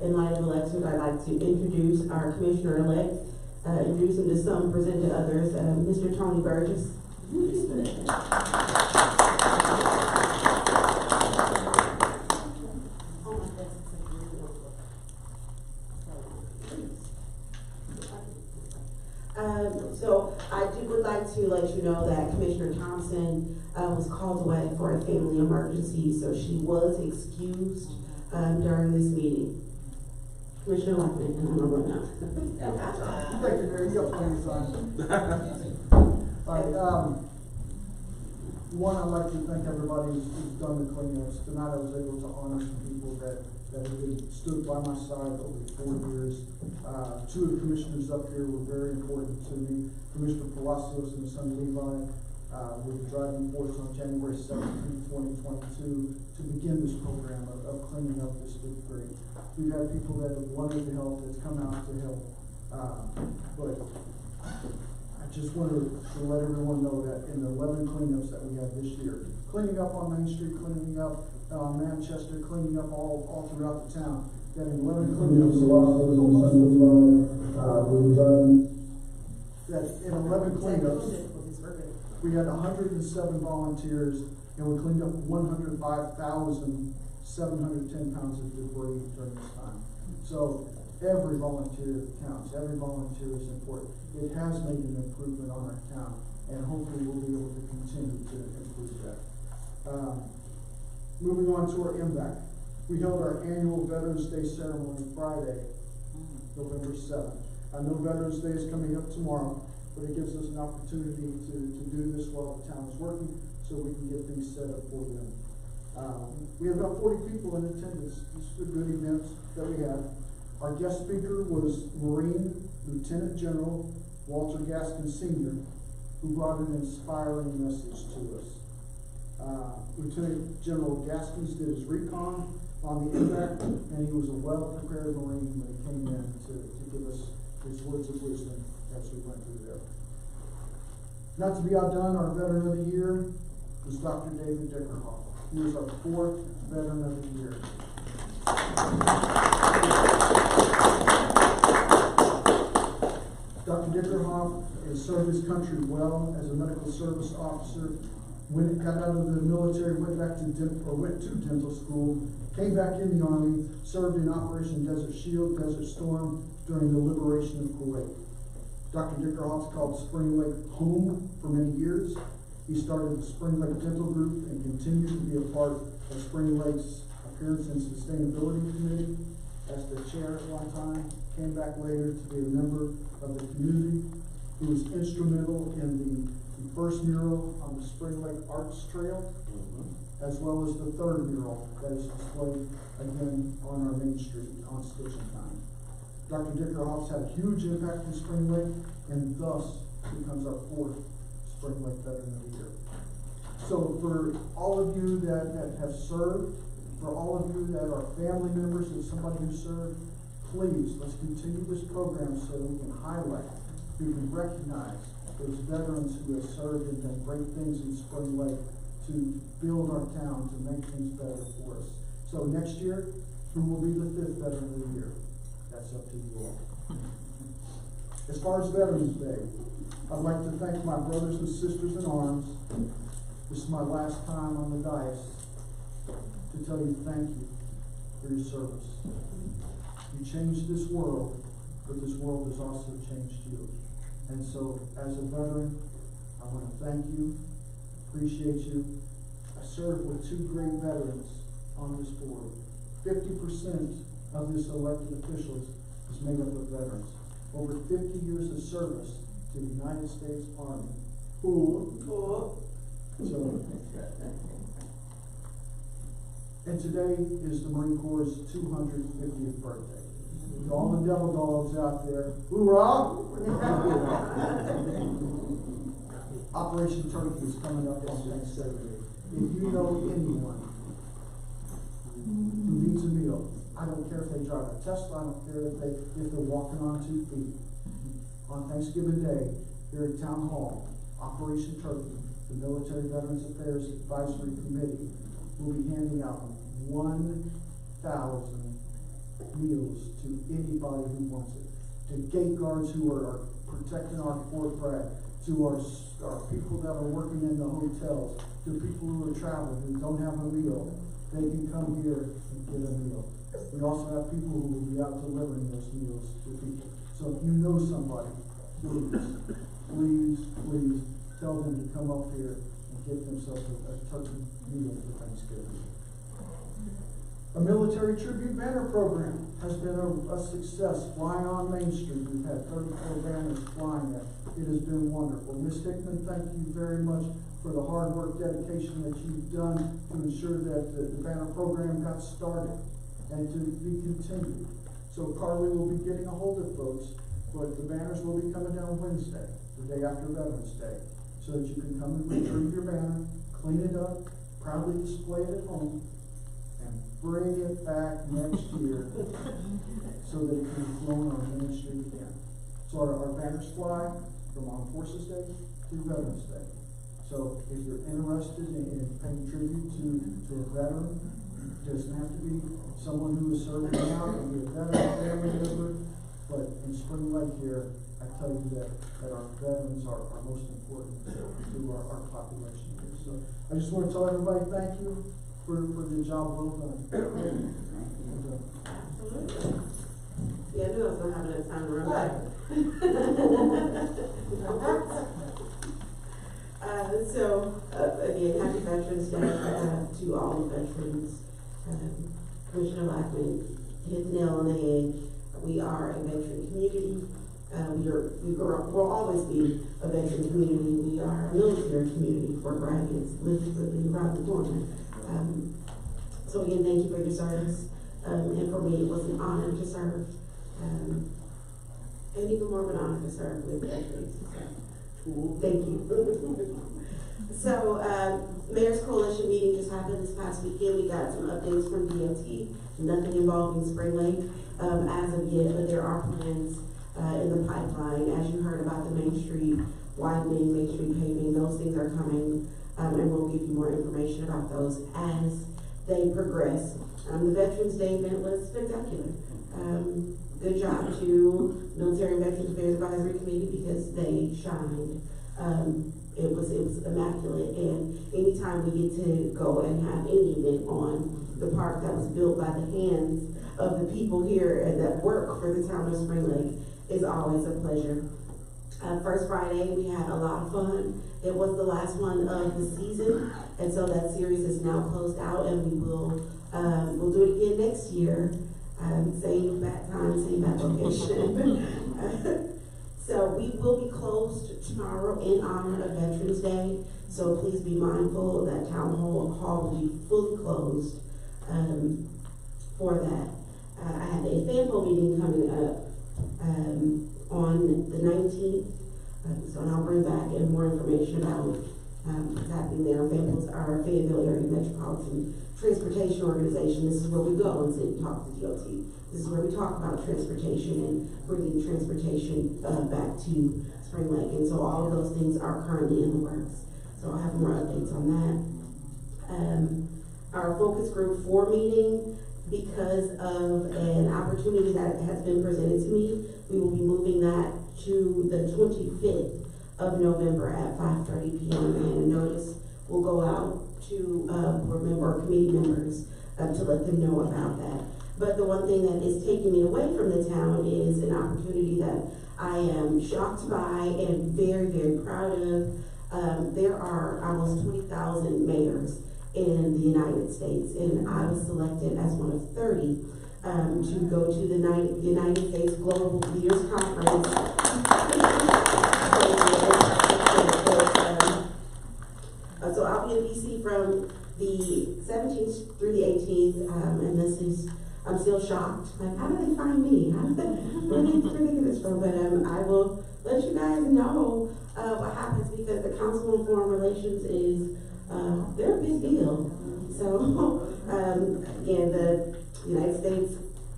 In light of elections, I'd like to introduce our Commissioner-elect, introduce him to some, present to others, Mr. Tony Burgess. So I would like to let you know that Commissioner Thompson was called away for a family emergency, so she was excused during this meeting. Commissioner Lockman, and I'm gonna run out. Thank you, Mayor. You got plenty of time. All right, one, I'd like to thank everybody who's done the cleanups. Tonight I was able to honor some people that have stood by my side over 4 years. Two of the commissioners up here were very important to me. Commissioner Palacios and his son Levi were the driving force on January 17, 2022 to begin this program of cleaning up this fifth grade. We've had people that have wanted to help, that's come out to help. But I just wanted to let everyone know that in the 11 cleanups that we had this year, cleaning up on Main Street, cleaning up Manchester, cleaning up all throughout the town, that in 11 cleanups, we had 107 volunteers, and we cleaned up 105,710 pounds of debris during this time. So every volunteer counts, every volunteer is important. It has made an improvement on our town, and hopefully we'll be able to continue to improve that. Moving on to our MVAC. We held our annual Veterans Day ceremony Friday, November 7th. I know Veterans Day is coming up tomorrow, but it gives us an opportunity to do this while the town is working, so we can get things set up for them. We had about 40 people in attendance. This is a good event that we had. Our guest speaker was Marine Lieutenant General Walter Gaskin Sr., who brought an inspiring message to us. Lieutenant General Gaskins did his recon on the MVAC, and he was a well-prepared Marine when he came in to give us his words of wisdom as we went through there. Not to be outdone, our Veteran of the Year was Dr. David Dickerhoff. He was our 4th Veteran of the Year. Dr. Dickerhoff has served his country well as a medical service officer. When he got out of the military, went to dental school, came back in the Army, served in Operation Desert Shield, Desert Storm during the liberation of Kuwait. Dr. Dickerhoff called Spring Lake home for many years. He started the Spring Lake Dental Group and continued to be a part of Spring Lake's Appearance and Sustainability Committee as the chair at one time, came back later to be a member of the community. He was instrumental in the first mural on the Spring Lake Arts Trail, as well as the 3rd mural that is displayed again on our Main Street on Station Time. Dr. Dickerhoff's had a huge impact in Spring Lake, and thus becomes our 4th Spring Lake Veteran of the Year. So for all of you that have served, for all of you that are family members of somebody who served, please, let's continue this program so that we can highlight, we can recognize those veterans who have served and done great things in Spring Lake to build our town, to make things better for us. So next year, who will be the 5th Veteran of the Year? That's up to you all. As far as Veterans Day, I'd like to thank my brothers and sisters in arms. This is my last time on the dais to tell you thank you for your service. You changed this world, but this world has also changed you. And so, as a veteran, I want to thank you, Appreciate you. I served with two great veterans on this board. 50% of this elected officials is made up of veterans. Over 50 years of service to the United States Army. And today is the Marine Corps' 250th birthday. To all the devil dogs out there, hoorah! Operation Turkey is coming up on Thanksgiving. If you know anyone who needs a meal, I don't care if they drive a Tesla, I don't care if they're walking on 2 feet. On Thanksgiving Day, here at Town Hall, Operation Turkey, the Military Veterans Affairs Advisory Committee will be handing out 1,000 meals to anybody who wants it. To gate guards who are protecting our Fort Bragg, to our people that are working in the hotels, to people who are traveling, who don't have a meal, they can come here and get a meal. We also have people who will be out delivering those meals to people. So if you know somebody, please tell them to come up here and get themselves a turkey meal for Thanksgiving. A military tribute banner program has been a success. Flying on Main Street, we've had 34 banners flying there. It has been wonderful. Ms. Hickman, thank you very much for the hard work, dedication that you've done to ensure that the banner program got started and to be continued. So Carly will be getting a hold of folks, but the banners will be coming down Wednesday, the day after Veterans Day, so that you can come and retrieve your banner, clean it up, proudly display it at home, and bring it back next year so that it can be flown on Main Street again. So our banners fly from Armed Forces Day to Veterans Day. So if you're interested in paying tribute to a veteran, it doesn't have to be someone who is serving now, it can be a veteran family member, but in Spring Lake here, I tell you that our veterans are most important to our population here. So I just want to tell everybody thank you for the job well done. Absolutely. Yeah, I knew I was going to have enough time to run back. Again, happy Veterans Day to all the veterans. Commissioner Lackman hit the nail on the head. We are a veteran community. We'll always be a veteran community. We are a military community. Fort Bragg is literally around the corner. So again, thank you for your service. And for me, it was an honor to serve. And even more of an honor to serve with veterans. So, thank you. So, Mayor's Coalition meeting just happened this past weekend. We got some updates from DOT. Nothing involving Spring Lake as of yet, but there are plans in the pipeline. As you heard about the Main Street widening, Main Street paving, those things are coming, and we'll give you more information about those as they progress. The Veterans Day event was spectacular. Good job to Military and Veterans Affairs Advisory Committee because they shined. It was immaculate, and anytime we get to go and have any event on the park that was built by the hands of the people here and that work for the town of Spring Lake is always a pleasure. First Friday, we had a lot of fun. It was the last one of the season, and so that series is now closed out, and we will we'll do it again next year. Same bat time, same bat location. So we will be closed tomorrow in honor of Veterans Day. So please be mindful that Town Hall will be fully closed for that. I have a FAMPO meeting coming up on the 19th. So I'll bring back more information about what's happening there. FAMPO is our Fayetteville Area Metropolitan Transportation Organization. This is where we go and sit and talk to DOT. This is where we talk about transportation and bringing transportation back to Spring Lake. And so all of those things are currently in the works. So I'll have more updates on that. Our focus group 4 meeting, because of an opportunity that has been presented to me, we will be moving that to the 25th of November at 5:30 p.m. And a notice will go out to board member or committee members to let them know about that. But the one thing that is taking me away from the town is an opportunity that I am shocked by and very, very proud of. There are almost 20,000 mayors in the United States, and I was selected as one of 30 to go to the United States Global Leaders Conference. So I'll be in DC from the 17th through the 18th, and I'm still shocked. Like, how do they find me? Where they get this from? But I will let you guys know what happens, because the Council on Foreign Relations is, they're a big deal. So, again, the United States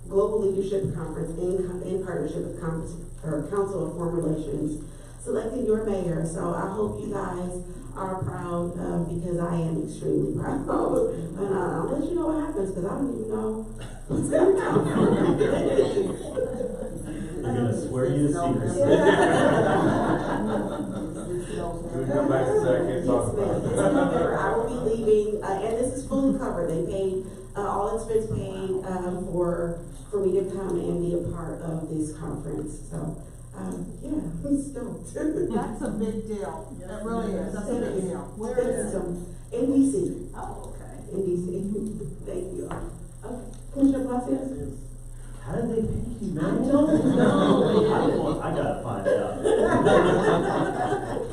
Global Leadership Conference in partnership with Council on Foreign Relations selected your mayor. So I hope you guys are proud, because I am extremely proud. And I'll let you know what happens, because I don't even know what's going to come from. They're gonna swear you to secrecy. We'll come back to that, can't talk about it. I will be leaving, and this is fully covered. They paid, all expense paid, for me to come and be a part of this conference. So, yeah, I'm stoked. That's a big deal. It really is. That's a big deal. Where is it? In DC. Oh, okay. In DC. Thank you. Okay. Commissioner Palacios? How did they pick you, man? I don't know. I gotta find out.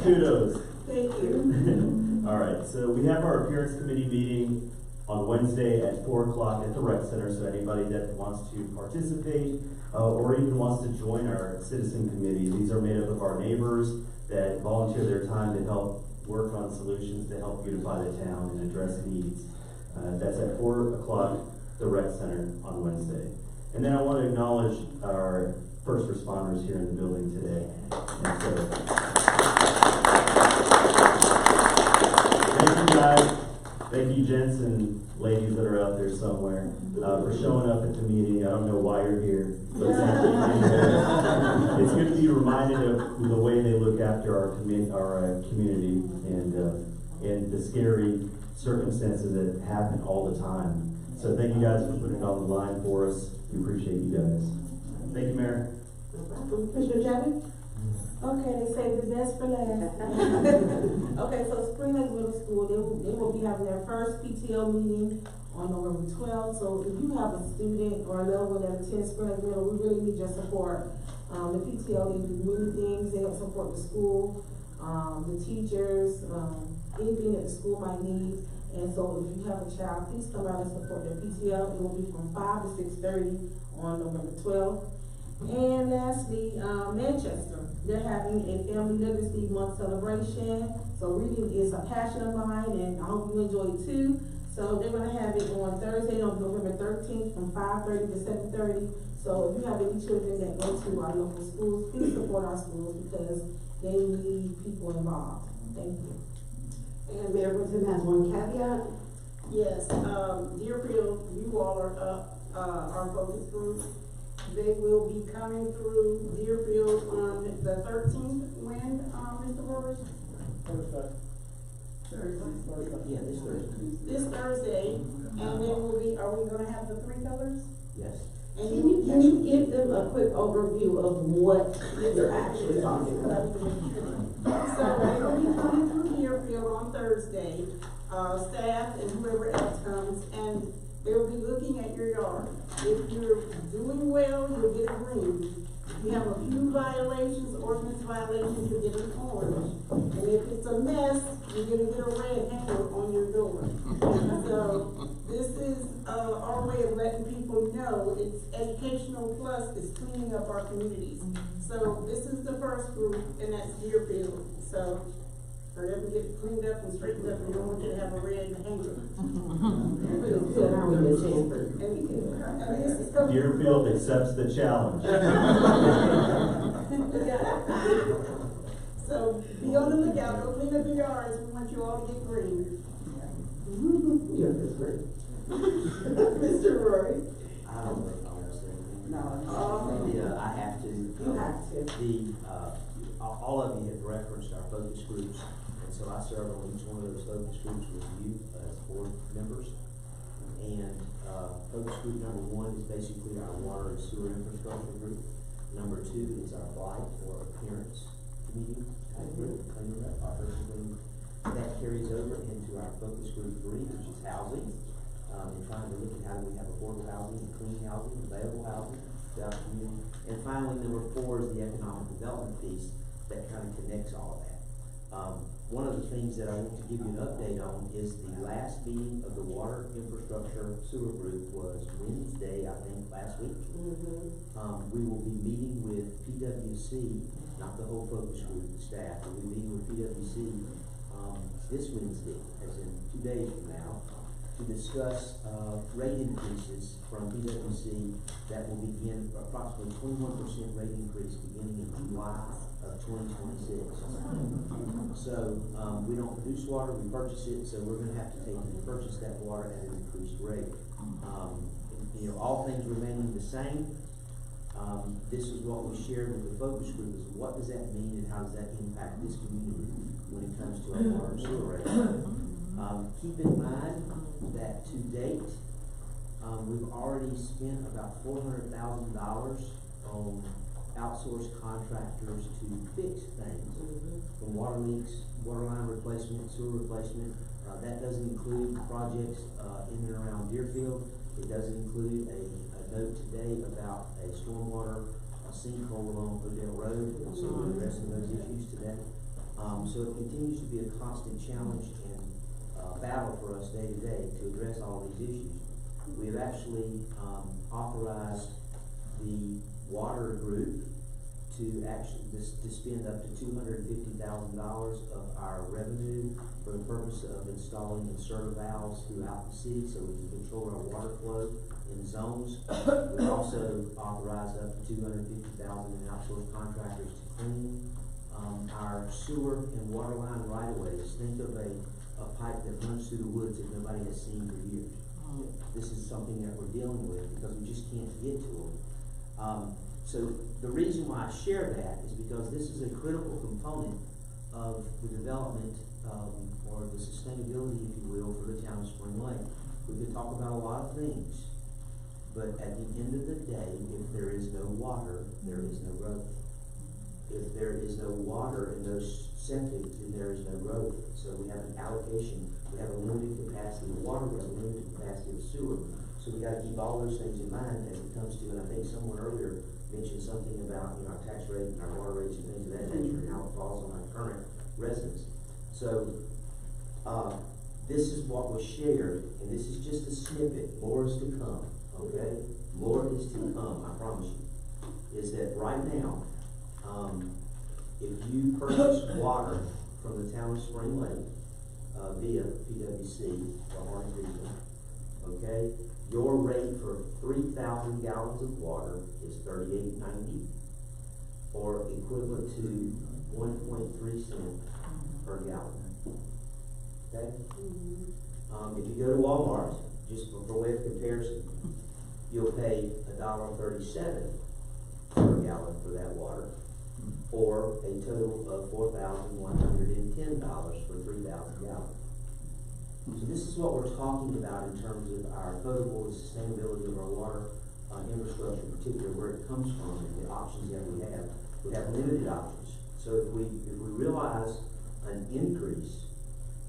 Kudos. Thank you. All right, so we have our appearance committee meeting on Wednesday at 4 o'clock at the Rec Center. So anybody that wants to participate or even wants to join our citizen committee, these are made up of our neighbors that volunteer their time to help work on solutions to help beautify the town and address needs. That's at 4 o'clock, the Rec Center on Wednesday. And then I want to acknowledge our first responders here in the building today. And so, thank you guys. Thank you, gents and ladies that are out there somewhere, for showing up at the meeting. I don't know why you're here, but it's good to be reminded of the way they look after our community and the scary circumstances that happen all the time. So thank you guys for putting it on the line for us. We appreciate you guys. Thank you, Mayor. Commissioner Chapman? Okay, they say the best for last. Okay, so Spring Lake Middle School, they will be having their first PTO meeting on November 12th. So if you have a student or a little one that attends Spring Lake Middle, we really need your support. The PTO, they do many things. They help support the school, the teachers, anything that the school might need. And so if you have a child, please come out and support their PTO. It will be from 5 to 6:30 on November 12th. And lastly, Manchester, they're having a Family Literacy Month celebration. So reading is a passion of mine, and I hope you enjoy it too. So they're going to have it on Thursday, on November 13th, from 5:30 to 7:30. So if you have any children that go to our local schools, please support our schools because they need people involved. Thank you. And Mayor Wilson has one caveat. Yes, Deerfield, you all are our focus group. They will be coming through Deerfield on the 13th. When, Mr. Rivers? Thursday. Yeah, this Thursday. This Thursday, and then are we gonna have the 3 colors? Yes. And Can you give them a quick overview of what you're actually talking about? So they're gonna be coming through Deerfield on Thursday, staff and whoever else comes, and they'll be looking at your yard. If you're doing well, you'll get a green. If you have a few violations, ordinance violations, you'll get an orange. And if it's a mess, you're gonna get a red hanger on your door. So this is our way of letting people know it's educational plus it's cleaning up our communities. So this is the first group, and that's Deerfield. So hurry up and get it cleaned up and straightened up, and you don't want you to have a red hanger. Deerfield accepts the challenge. So be on the lookout, go clean up your yards, we want you all to get green. You're just great. Mr. Rory? I don't know if I'll say anything. No. I have to. You have to. All of you have referenced our focus groups, and so I serve on each one of those focus groups with you as board members. And focus group number 1 is basically our water and sewer infrastructure group. Number 2 is our blight or appearance committee. That carries over into our focus group 3, which is housing, and trying to look at how do we have affordable housing and clean housing, available housing throughout the community. And finally, number 4 is the economic development piece that kind of connects all of that. One of the things that I want to give you an update on is the last meeting of the Water Infrastructure Sewer Group was Wednesday, I think, last week. We will be meeting with PwC, not the whole focus group, the staff. We'll be meeting with PwC this Wednesday, as in 2 days from now, to discuss rate increases from PwC that will begin approximately 21% rate increase beginning in July of 2026. So we don't produce water, we purchase it, so we're going to have to take and purchase that water at an increased rate. You know, all things remaining the same. This is what we shared with the focus group, is what does that mean and how does that impact this community when it comes to our water and sewer rates. Keep in mind that to date, we've already spent about $400,000 on outsourced contractors to fix things, from water leaks, water line replacement, sewer replacement. That doesn't include projects in and around Deerfield. It doesn't include a note today about a stormwater sinkhole along Odell Road, and so we're addressing those issues today. So it continues to be a constant challenge and battle for us day to day to address all these issues. We have actually authorized the water group to spend up to $250,000 of our revenue for the purpose of installing inserter valves throughout the city so we can control our water flow in zones. We also authorized up to $250,000 in outsourced contractors to clean our sewer and water line right-of-ways. Think of a pipe that runs through the woods that nobody has seen for years. This is something that we're dealing with because we just can't get to them. So the reason why I share that is because this is a critical component of the development or the sustainability, if you will, for the town of Spring Lake. We could talk about a lot of things, but at the end of the day, if there is no water, there is no growth. If there is no water and no septic, then there is no growth. So we have an allocation, we have a limited capacity of water, we have a limited capacity of sewer. So we got to keep all those things in mind as it comes to, and I think someone earlier mentioned something about, you know, our tax rate and our water rates and things of that nature and how it falls on our current residents. So this is what was shared, and this is just a snippet. More is to come, okay? More is to come, I promise you. Is that right now, if you purchase water from the town of Spring Lake via PwC or Harnett Regional, okay, your rate for 3,000 gallons of water is $38.90, or equivalent to 1.3 cents per gallon. Okay? If you go to Walmart, just for way of comparison, you'll pay $1.37 per gallon for that water, or a total of $4,110 for 3,000 gallons. So this is what we're talking about in terms of our potable and sustainability of our water infrastructure, in particular where it comes from and the options that we have. We have limited options. So if we realize an increase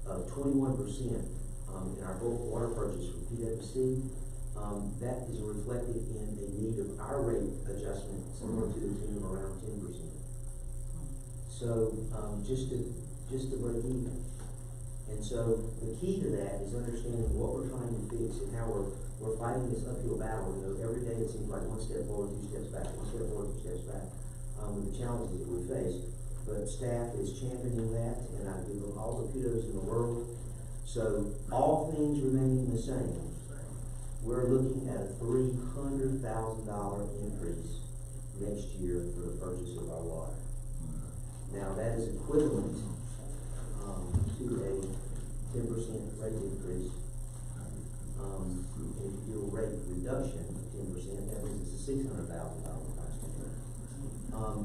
of 21% in our bulk water purchase from PwC, that is reflected in a need of our rate adjustment somewhere to the tune of around 10%. So just to break even. And so the key to that is understanding what we're trying to fix and how we're fighting this uphill battle. You know, every day it seems like one step forward, 2 steps back, 1 step forward, 2 steps back, with the challenges that we face. But staff is championing that, and I give them all the kudos in the world. So all things remaining the same, we're looking at a $300,000 increase next year for the purchase of our water. Now that is equivalent to a 10% rate increase. If you do a rate reduction of 10%, that means it's a $600,000 cost.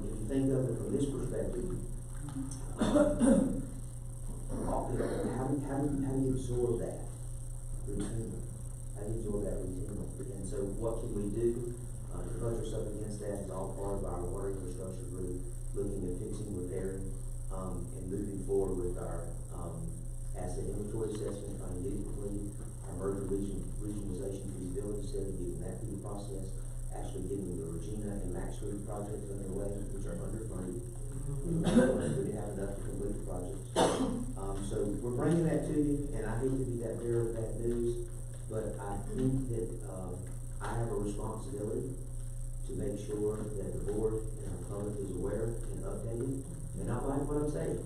If you think of it from this perspective, how do you absorb that routinely? How do you absorb that routinely? And so what can we do to buttress up against that is all part of our water infrastructure group, looking at fixing, repairing. and moving forward with our, asset inventory assessment, trying to get it completed, our merger regionalization feasibility study, getting that through the process, actually getting the Regina and Max Street projects underway, which are underfunded. We didn't have enough to complete the projects. So we're bringing that to you, and I hate to be that bearer of bad news, but I think that, I have a responsibility to make sure that the board and the public is aware and updated. They're not like what I'm saying,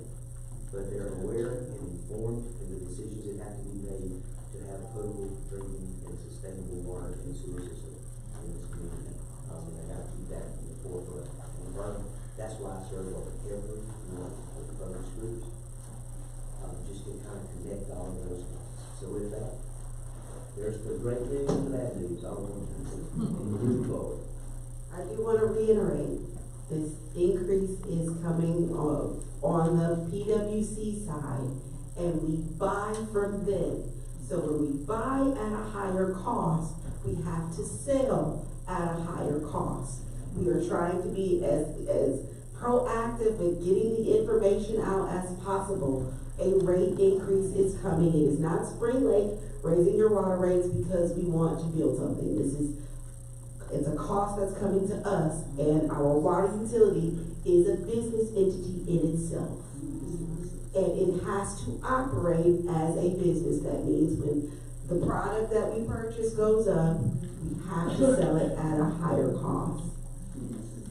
but they're aware and informed in the decisions that have to be made to have potable drinking and sustainable water and sewer system in this community. And they have to keep that in the forefront. And that's why I serve on the carefully with the focus groups, just to kind of connect all of those things. So with that, there's the great news and the bad news. I want to move forward. I do want to reiterate, this increase is coming on the PWC side, and we buy from them. So when we buy at a higher cost, we have to sell at a higher cost. We are trying to be as proactive with getting the information out as possible. A rate increase is coming. It is not Spring Lake raising your water rates because we want to build something. It's a cost that's coming to us, and our water utility is a business entity in itself. And it has to operate as a business. That means when the product that we purchase goes up, we have to sell it at a higher cost.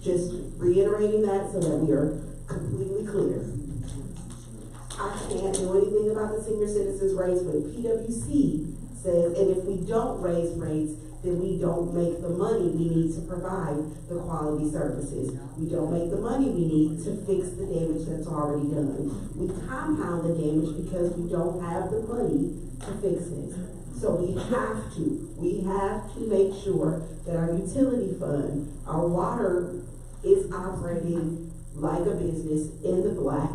Just reiterating that so that we are completely clear. I can't do anything about the senior citizens rates when PWC says, and if we don't raise rates, then we don't make the money we need to provide the quality services. We don't make the money we need to fix the damage that's already done. We compound the damage because we don't have the money to fix it. So we have to make sure that our utility fund, our water is operating like a business in the black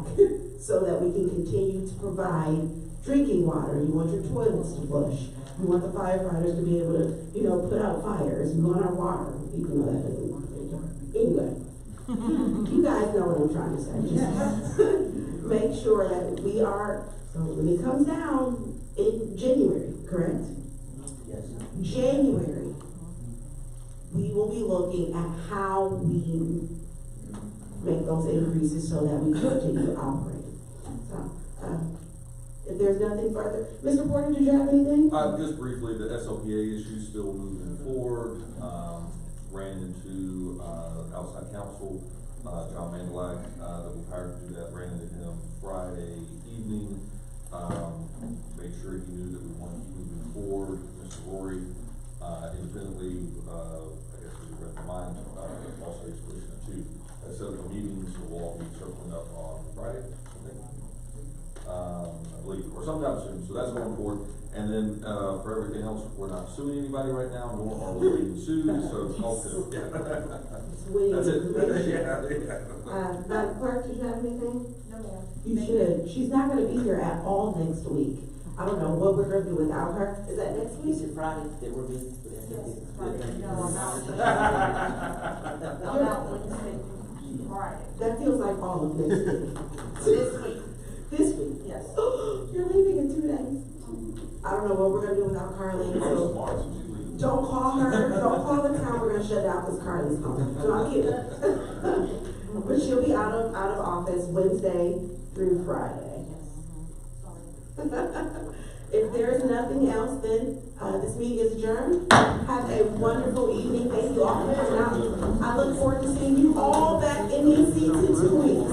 so that we can continue to provide drinking water. You want your toilets to flush. You want the firefighters to be able to, put out fires. You want our water, even though that doesn't work. Anyway, you guys know what I'm trying to say. Just make sure that we are, so when it comes down in January, correct? Yes. January, we will be looking at how we make those increases so that we continue to operate. So, if there's nothing further, Mr. Porter, did you have anything? Just briefly, the SLPA issue still moving forward. Ran into outside counsel, John Mandalak, that we hired to do that. Ran into him Friday evening. Made sure he knew that we wanted to keep moving forward. Mr. Rory, independently, I guess we read the mind, also he's pushing it too. I set up a meeting, so we'll all be circling up on Friday, I think. I believe, or sometime soon, so that's going forward. And then, for everything else, we're not suing anybody right now, nor are we being sued, so it's all good. Yeah. That's it. Yeah. Madam Clerk, did you have anything? No, ma'am. You should. She's not gonna be here at all next week. I don't know what we're gonna do without her. Is that next week? Is it Friday that we're meeting? Yes, it's Friday. No, I'm out. Wednesday, Friday. That feels like all of next week. This week. This week? Yes. You're leaving in 2 days. I don't know what we're gonna do without Carly, so don't call her, don't call the town, we're gonna shut down because Carly's home. No, I'm kidding. But she'll be out of office Wednesday through Friday. If there's nothing else, then this meeting is adjourned. Have a wonderful evening. Thank you all for coming out. I look forward to seeing you all back in these seats in 2 weeks.